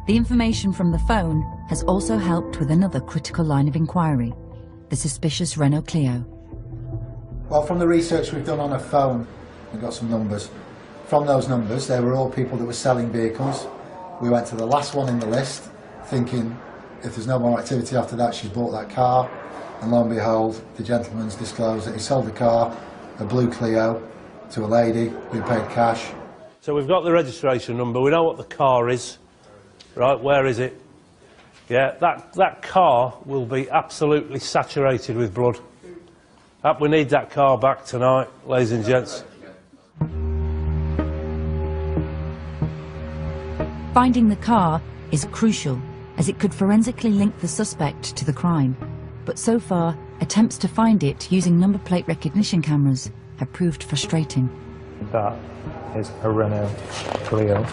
The information from the phone has also helped with another critical line of inquiry, the suspicious Renault Clio. Well, from the research we've done on her phone, we've got some numbers. From those numbers, they were all people that were selling vehicles. We went to the last one in the list, thinking if there's no more activity after that, she's bought that car. And lo and behold, the gentleman's disclosed that he sold the car, a blue Clio, to a lady who paid cash. So we've got the registration number, we know what the car is. Right, where is it? Yeah, that car will be absolutely saturated with blood. We need that car back tonight, ladies and gents. Finding the car is crucial, as it could forensically link the suspect to the crime. But so far, attempts to find it using number plate recognition cameras have proved frustrating. That is a Renault Clio.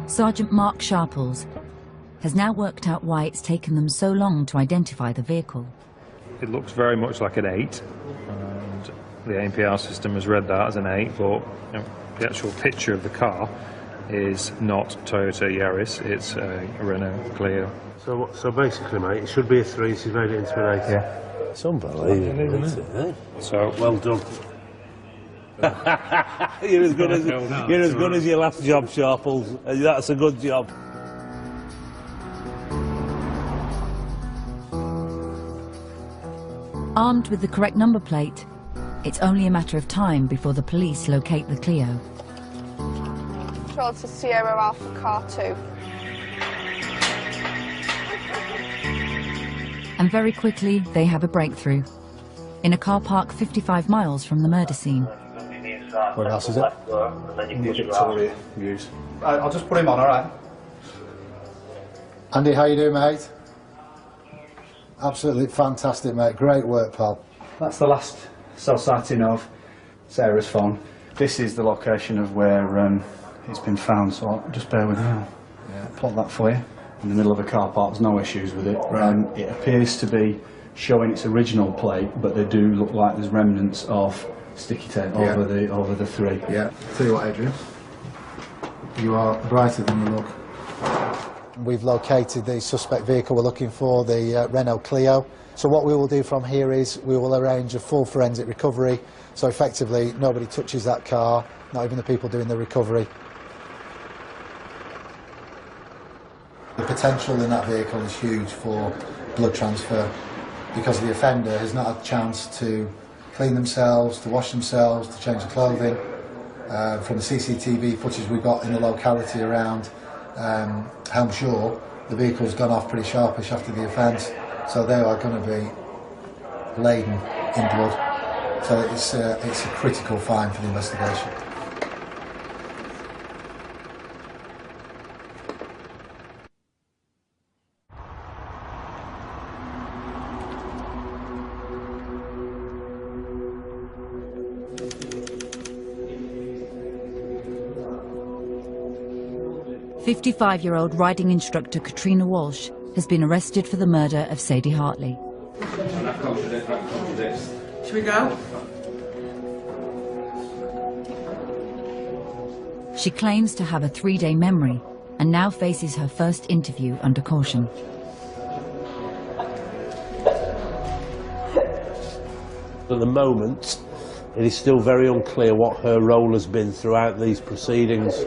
Sergeant Mark Sharples has now worked out why it's taken them so long to identify the vehicle. It looks very much like an 8, and the ANPR system has read that as an 8, but the actual picture of the car is not Toyota Yaris, it's a Renault Clio. So basically, mate, it should be a 3, she's made it into an 8. Yeah. It's unbelievable, isn't it? So, well done. You're as good as your last job, Sharples. That's a good job. Armed with the correct number plate, it's only a matter of time before the police locate the Clio. Control to Sierra Alpha Car 2. And very quickly, they have a breakthrough. In a car park 55 miles from the murder scene. Where else is it? Victoria views. I'll just put him on, all right? Andy, how you doing, mate? Absolutely fantastic, mate. Great work, pal. That's the last cell sighting of Sarah's phone. This is the location of where it's been found, so just bear with me. I'll plot that for you. In the middle of a car park, there's no issues with it. It appears to be showing its original plate, but they do look like there's remnants of sticky tape over the 3. Yeah. Tell you what, Adrian, you are brighter than you look. We've located the suspect vehicle we're looking for, the Renault Clio. So what we will do from here is we will arrange a full forensic recovery, so effectively nobody touches that car, not even the people doing the recovery. The potential in that vehicle is huge for blood transfer because the offender has not had a chance to clean themselves, to wash themselves, to change their clothing. From the CCTV footage we've got in the locality around Helmshore, the vehicle's gone off pretty sharpish after the offence, so they are going to be laden in blood. So it's a critical find for the investigation. .55-year-old riding instructor Katrina Walsh has been arrested for the murder of Sadie Hartley. Should we go? She claims to have a 3-day memory and now faces her first interview under caution. At the moment, it is still very unclear what her role has been throughout these proceedings.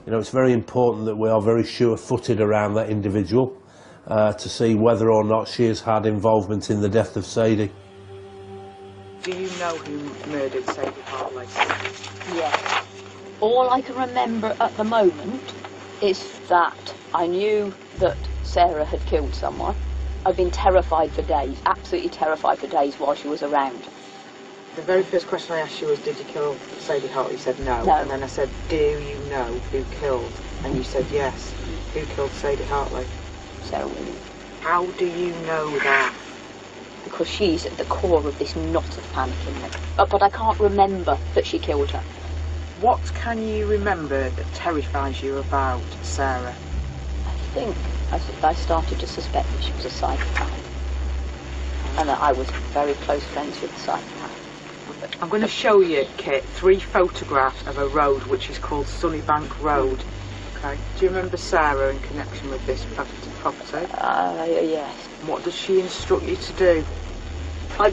You know, it's very important that we are very sure-footed around that individual to see whether or not she has had involvement in the death of Sadie. Do you know who murdered Sadie Hartley? Yes. All I can remember at the moment is that I knew that Sarah had killed someone. I've been terrified for days, absolutely terrified for days while she was around. The very first question I asked you was, did you kill Sadie Hartley? You said no. And then I said, do you know who killed? And you said yes. Who killed Sadie Hartley? Sarah Williams. How do you know that? Because she's at the core of this knot of panic in me. But I can't remember that she killed her. What can you remember that terrifies you about Sarah? I think I started to suspect that she was a psychopath. And that I was very close friends with the psychopath. I'm going to show you, Kit, 3 photographs of a road which is called Sunnybank Road. Okay. Do you remember Sarah in connection with this property? Yes. What does she instruct you to do? I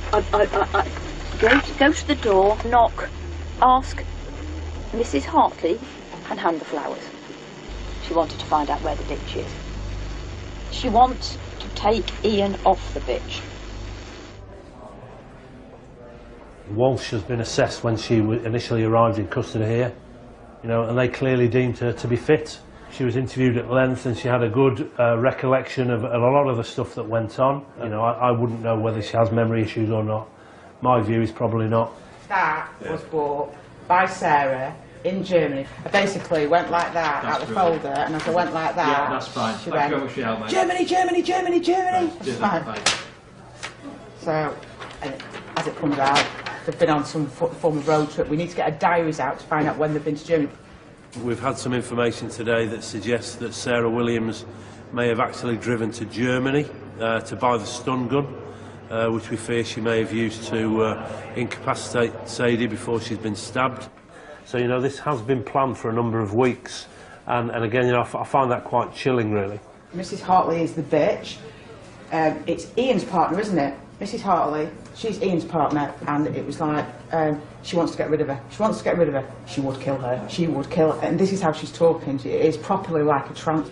go to the door, knock, ask Mrs. Hartley, and hand the flowers. She wanted to find out where the ditch is. She wants to take Ian off the bitch. Walsh has been assessed when she initially arrived in custody here, you know, and they clearly deemed her to be fit. She was interviewed at length and she had a good recollection of a lot of the stuff that went on. You know, I wouldn't know whether she has memory issues or not. My view is probably not. That was bought by Sarah in Germany. I basically went like that out the folder, and as I went like that, yeah, that's fine. She Thank you went, very much for your help, mate. Germany, Germany, Germany, Germany. Cheers, Fine. mate. So, as it comes out, they've been on some form of road trip. We need to get our diaries out to find out when they've been to Germany. We've had some information today that suggests that Sarah Williams may have actually driven to Germany to buy the stun gun, which we fear she may have used to incapacitate Sadie before she's been stabbed. So, you know, this has been planned for a number of weeks, and again, you know, I find that quite chilling, really. Mrs. Hartley is the bitch. It's Ian's partner, isn't it? Mrs. Hartley, she's Ian's partner, and it was like, she wants to get rid of her. She wants to get rid of her. She would kill her. She would kill her. And this is how she's talking. It is properly like a trance.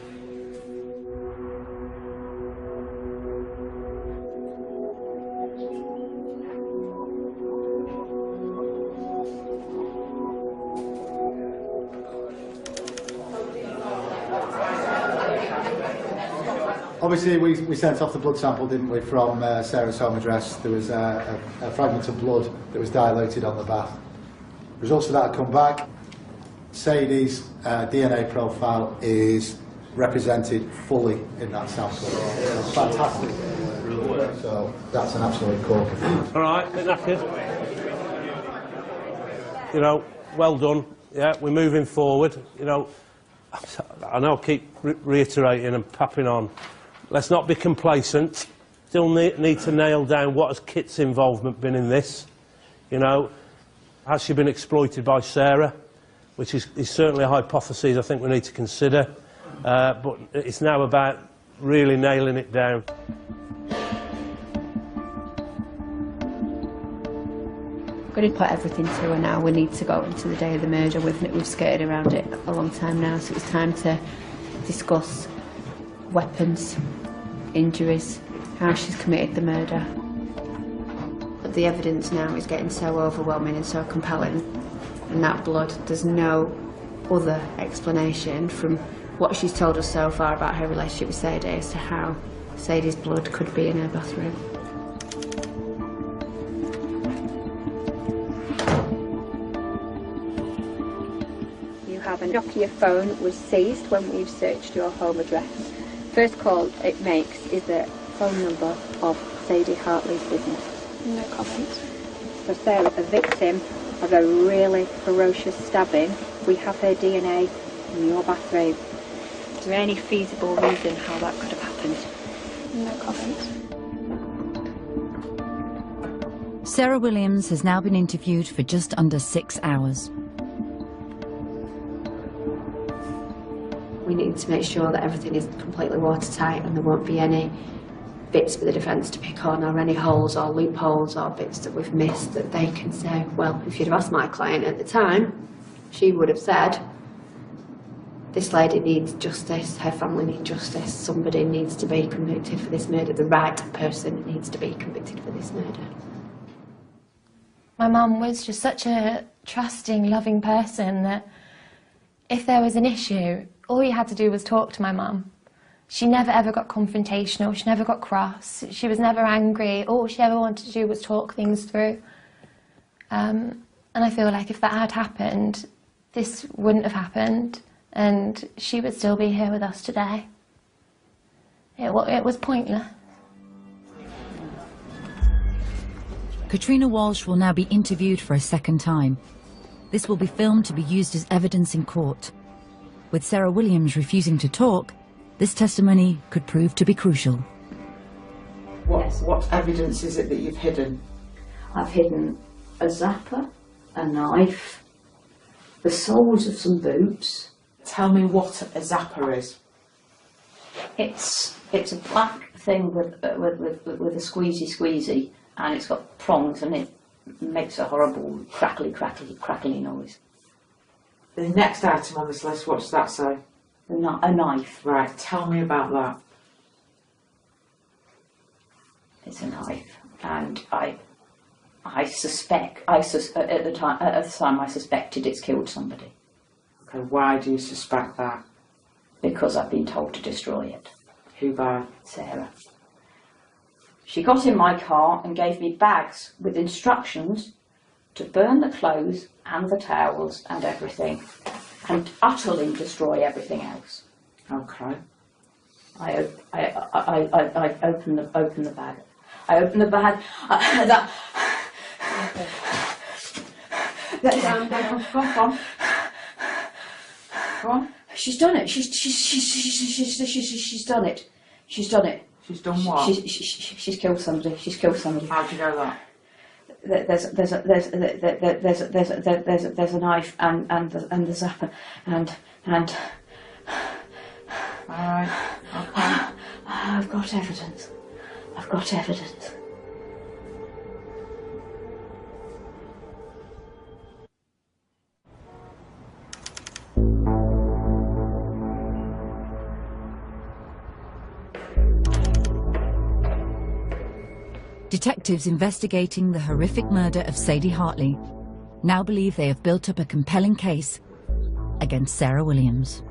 Obviously, we sent off the blood sample, didn't we, from Sarah's home address. There was a fragment of blood that was dilated on the bath. Results of that come back. Sadie's DNA profile is represented fully in that sample. It's fantastic. So that's an absolute corker. All right, bit knackered. You know, well done. Yeah, we're moving forward. You know, I know I keep reiterating and papping on. Let's not be complacent. Still need to nail down what has Kit's involvement been in this. You know, has she been exploited by Sarah? which is certainly a hypothesis I think we need to consider, but it's now about really nailing it down. We're going to put everything to her now. We need to go into the day of the murder. We've skirted around it a long time now, so it's time to discuss weapons, injuries, how she's committed the murder. But the evidence now is getting so overwhelming and so compelling, and that blood, there's no other explanation from what she's told us so far about her relationship with Sadie as to how Sadie's blood could be in her bathroom. A Nokia phone was seized when we've searched your home address. First call it makes is the phone number of Sadie Hartley's business. No comments. So Sarah, the victim of a really ferocious stabbing, we have her DNA in your bathroom. Is there any feasible reason how that could have happened? No comments. Sarah Williams has now been interviewed for just under 6 hours. We need to make sure that everything is completely watertight and there won't be any bits for the defence to pick on, or any holes or loopholes or bits that we've missed that they can say, well, if you'd have asked my client at the time, she would have said, this lady needs justice, her family needs justice, somebody needs to be convicted for this murder, the right person needs to be convicted for this murder. My mum was just such a trusting, loving person that if there was an issue, all you had to do was talk to my mum. She never ever got confrontational, she never got cross, she was never angry, all she ever wanted to do was talk things through. And I feel like if that had happened, this wouldn't have happened, and she would still be here with us today. It was pointless. Katrina Walsh will now be interviewed for a second time. This will be filmed to be used as evidence in court. With Sarah Williams refusing to talk, this testimony could prove to be crucial. What evidence is it that you've hidden? I've hidden a zapper, a knife, the soles of some boots. Tell me what a zapper is. It's a black thing with a squeezy, and it's got prongs, and it makes a horrible crackly noise. The next item on this list, what does that say? A knife. Right, tell me about that. It's a knife, and I suspect, at the time I suspected it's killed somebody. Okay, why do you suspect that? Because I've been told to destroy it. Who by? Sarah. She got in my car and gave me bags with instructions to burn the clothes and the towels and everything, and utterly destroy everything else. Okay. I opened the bag. I opened the bag. Go on. She's done it. She's done it. She's done it. She's done what? She's killed somebody. She's killed somebody. How do you know that? There's a knife and the zapper and. All right. Okay. I've got evidence. I've got evidence. Detectives investigating the horrific murder of Sadie Hartley now believe they have built up a compelling case against Sarah Williams.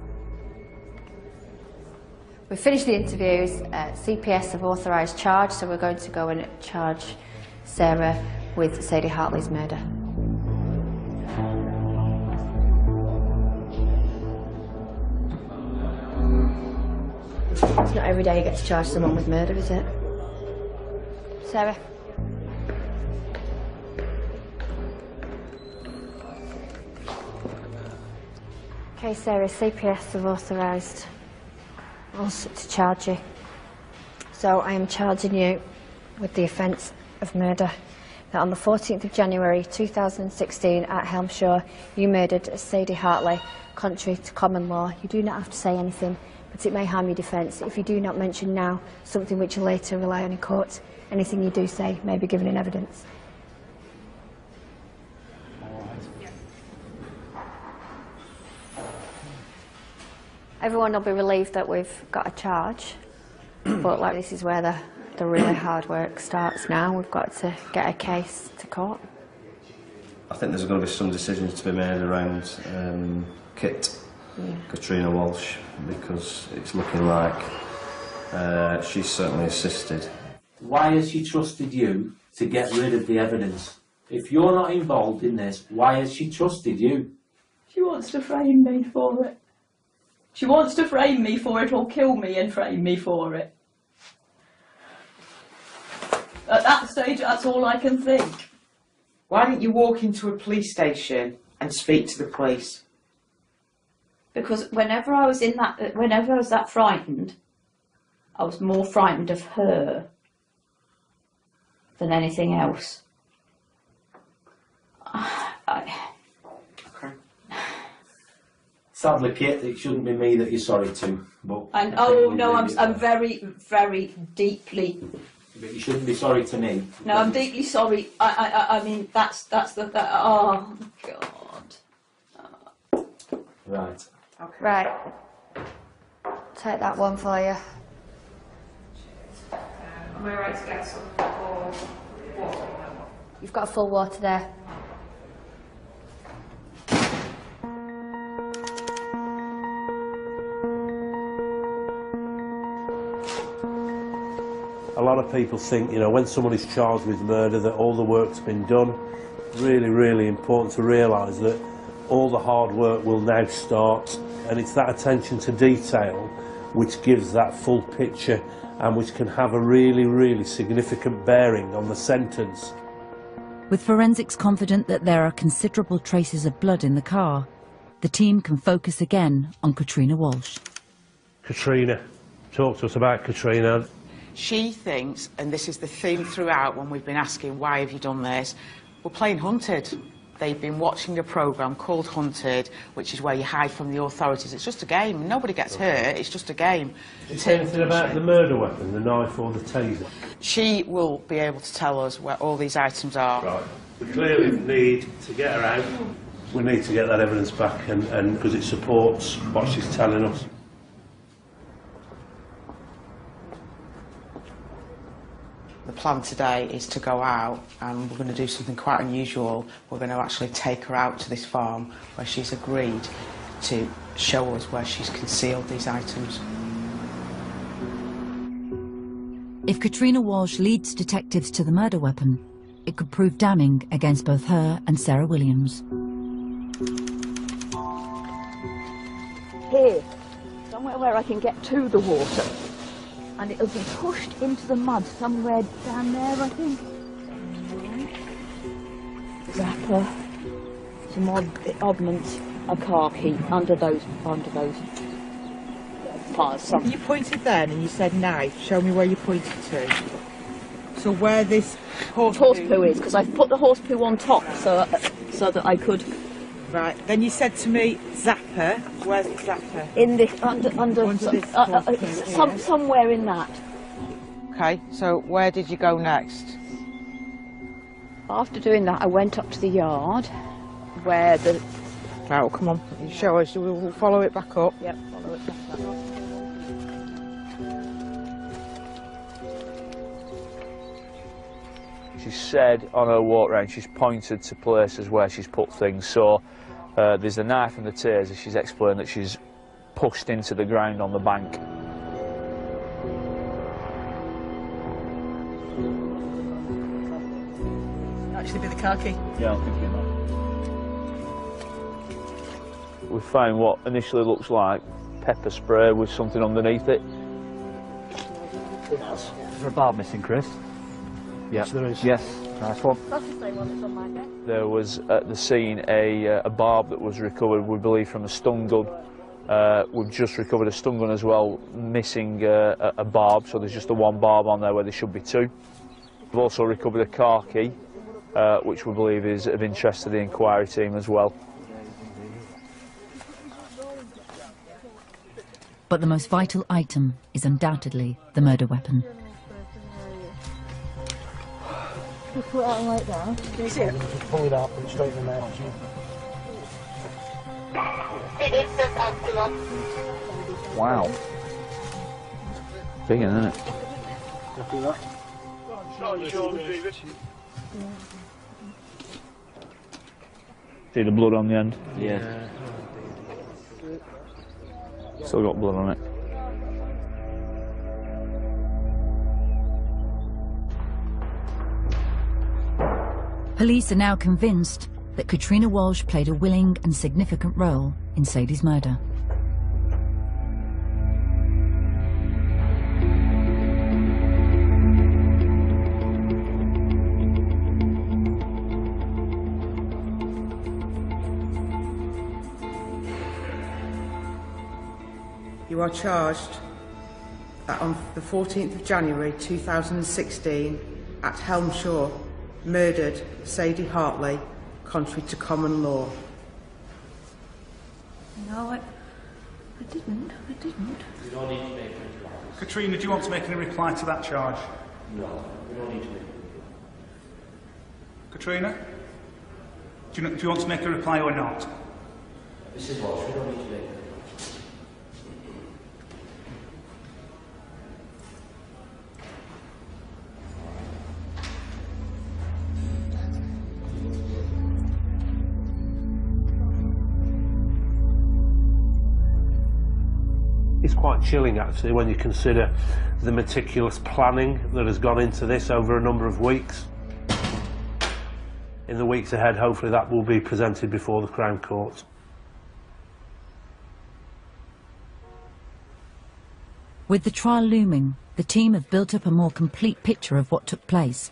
We've finished the interviews. CPS have authorised charge, so we're going to go and charge Sarah with Sadie Hartley's murder. It's not every day you get to charge someone with murder, is it? Sarah. Okay, Sarah, CPS have authorised us to charge you. So I am charging you with the offence of murder that on the 14th of January 2016 at Helmshire, you murdered Sadie Hartley. Contrary to common law, you do not have to say anything, but it may harm your defence if you do not mention now something which you later rely on in court. Anything you do say may be given in evidence. Everyone will be relieved that we've got a charge, but like this is where the really hard work starts now. We've got to get a case to court. I think there's going to be some decisions to be made around Kit, Katrina Walsh, because it's looking like she's certainly assisted. Why has she trusted you to get rid of the evidence? If you're not involved in this, why has she trusted you? She wants to frame me for it. She wants to frame me for it or kill me and frame me for it. At that stage, that's all I can think. Why didn't you walk into a police station and speak to the police? Because whenever I was that frightened, I was more frightened of her than anything else. Sadly, Kit, it shouldn't be me that you're sorry to. But And oh no, I'm very, very deeply. But you shouldn't be sorry to me. No, I'm deeply sorry. I mean, that's the. Oh God. Right. Okay. Right. Take that one for you. Am I right to get some more water? You've got a full water there. A lot of people think, you know, when someone is charged with murder that all the work's been done. Really, really important to realise that all the hard work will now start, and it's that attention to detail which gives that full picture and which can have a really, really significant bearing on the sentence. With forensics confident that there are considerable traces of blood in the car, the team can focus again on Katrina Walsh. Katrina, talk to us about Katrina. She thinks, and this is the theme throughout when we've been asking, why have you done this? We're playing Hunted. They've been watching a programme called Hunted, which is where you hide from the authorities. It's just a game. Nobody gets hurt. It's just a game. Did you say anything about the murder weapon, the knife or the taser? She will be able to tell us where all these items are. Right. We clearly need to get her out. We need to get that evidence back, and because it supports what she's telling us. The plan today is to go out and we're going to do something quite unusual. We're going to actually take her out to this farm where she's agreed to show us where she's concealed these items. If Katrina Walsh leads detectives to the murder weapon, it could prove damning against both her and Sarah Williams. Here, somewhere where I can get to the water. And it'll be pushed into the mud somewhere down there, I think. Zapper, some oddments, a car key under those piles. You pointed then and you said knife. Show me where you pointed to. So where this horse poo is, because I've put the horse poo on top so that I could. Right. Then you said to me zapper. Where's the zapper? In this somewhere in that. Okay. So where did you go next? After doing that, I went up to the yard where the. Right. Well, come on. You show us. We'll follow it back up. Yep. Follow it back up. She said on her walk round she's pointed to places where she's put things, so there's the knife and the taser. She's explained that she's pushed into the ground on the bank. Actually be the car key? Yeah, I'm thinking that. We found what initially looks like pepper spray with something underneath it. Is there a barb missing, Chris? Yes, there is. Yes, nice one. That's the same one that's on my bed. There was at the scene a barb that was recovered, we believe, from a stun gun. We've just recovered a stun gun as well, missing a barb, so there's just the one barb on there where there should be two. We've also recovered a car key, which we believe is of interest to the inquiry team as well. But the most vital item is undoubtedly the murder weapon. Just put it out like that. Can you see it? Just pull it out, put it straight in there. Wow. Big, isn't it? See the blood on the end? Yeah. Still got blood on it. Police are now convinced that Katrina Walsh played a willing and significant role in Sadie's murder. You are charged that on the 14th of January 2016 at Helmshaw murdered Sadie Hartley contrary to common law. No, I didn't. You don't need to make a reply. Katrina, do you want to make any reply to that charge? No, we don't need to make Katrina? Do you want to make a reply or not? Mrs. Walsh, we don't need to make a It's quite chilling actually when you consider the meticulous planning that has gone into this over a number of weeks. In the weeks ahead, hopefully that will be presented before the Crown Court. With the trial looming, the team have built up a more complete picture of what took place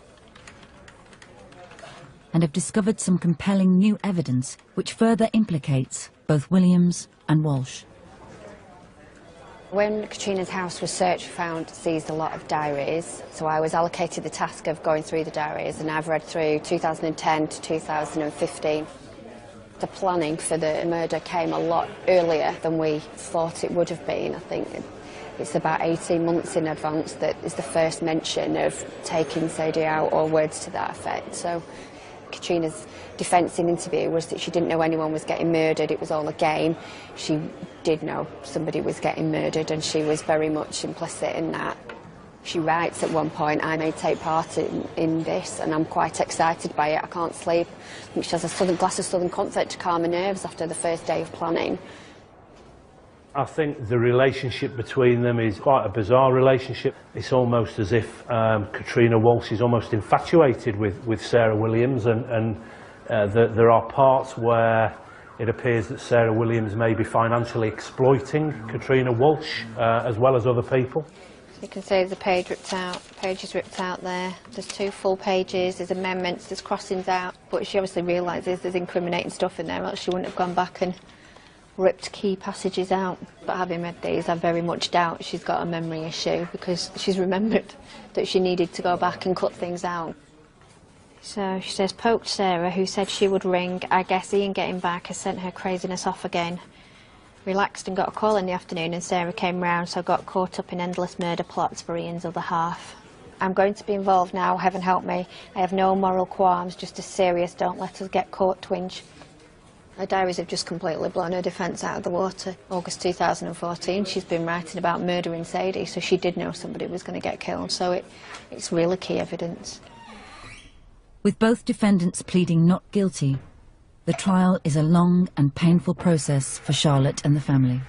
and have discovered some compelling new evidence which further implicates both Williams and Walsh. When Katrina's house was searched, seized a lot of diaries, so I was allocated the task of going through the diaries, and I've read through 2010 to 2015. The planning for the murder came a lot earlier than we thought it would have been. I think it's about 18 months in advance that is the first mention of taking Sadie out, or words to that effect. So Katrina's defence in interview was that she didn't know anyone was getting murdered, it was all a game. She did know somebody was getting murdered, and she was very much implicit in that. She writes at one point, I may take part in this, and I'm quite excited by it, I can't sleep. I think she has a glass of Southern Comfort to calm her nerves after the first day of planning. I think the relationship between them is quite a bizarre relationship. It's almost as if Katrina Walsh is almost infatuated with Sarah Williams, and there are parts where it appears that Sarah Williams may be financially exploiting Katrina Walsh as well as other people. You can see the page is ripped out there. There's 2 full pages, there's amendments, there's crossings out. But she obviously realises there's incriminating stuff in there, else she wouldn't have gone back and ripped key passages out. But having read these, I very much doubt she's got a memory issue, because she's remembered that she needed to go back and cut things out. So she says, poked Sarah, who said she would ring. I guess Ian getting back has sent her craziness off again. Relaxed and got a call in the afternoon, and Sarah came round, so got caught up in endless murder plots for Ian's other half. I'm going to be involved now, heaven help me. I have no moral qualms, just a serious don't let us get caught twinge. Her diaries have just completely blown her defence out of the water. August 2014, she's been writing about murdering Sadie, so she did know somebody was going to get killed, so it's really key evidence. With both defendants pleading not guilty, the trial is a long and painful process for Charlotte and the family.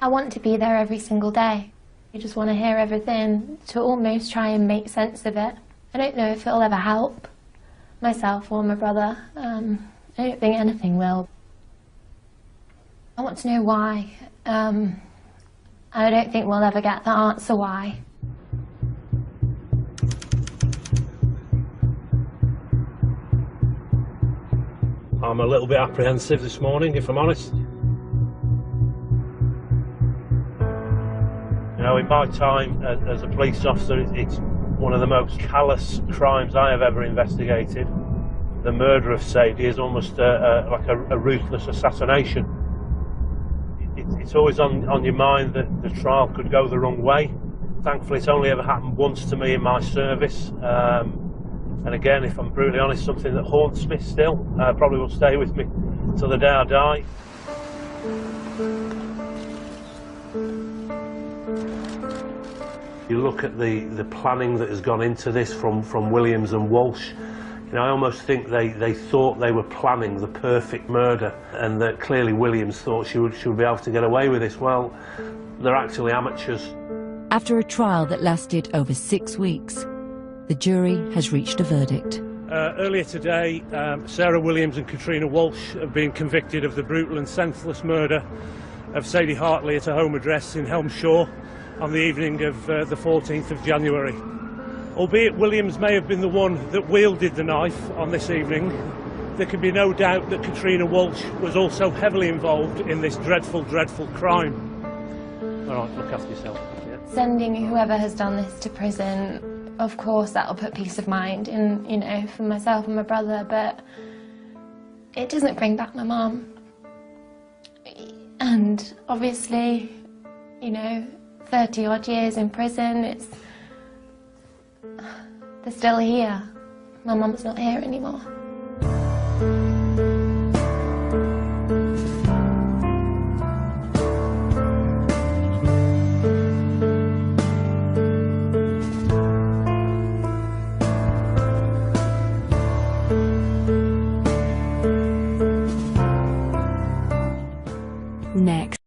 I want to be there every single day. I just want to hear everything to almost try and make sense of it. I don't know if it'll ever help myself or my brother. I don't think anything will. I want to know why. I don't think we'll ever get the answer why. I'm a little bit apprehensive this morning, if I'm honest. You know, in my time as a police officer, it's one of the most callous crimes I have ever investigated. the murder of Sadie as almost like a ruthless assassination. It's always on your mind that the trial could go the wrong way. Thankfully, it's only ever happened once to me in my service. And again, if I'm brutally honest, something that haunts me still, probably will stay with me till the day I die. You look at the planning that has gone into this from Williams and Walsh. You know, I almost think they thought they were planning the perfect murder, and that clearly Williams thought she would be able to get away with this. Well, they're actually amateurs. After a trial that lasted over 6 weeks, the jury has reached a verdict. Earlier today, Sarah Williams and Katrina Walsh have been convicted of the brutal and senseless murder of Sadie Hartley at her home address in Helmshaw on the evening of the 14th of January. Albeit Williams may have been the one that wielded the knife on this evening, there can be no doubt that Katrina Walsh was also heavily involved in this dreadful, dreadful crime. All right, look after yourself. Yeah. Sending whoever has done this to prison, of course that'll put peace of mind in, you know, for myself and my brother, but it doesn't bring back my mum. And obviously, you know, 30 odd years in prison, they're still here. My mum's not here anymore.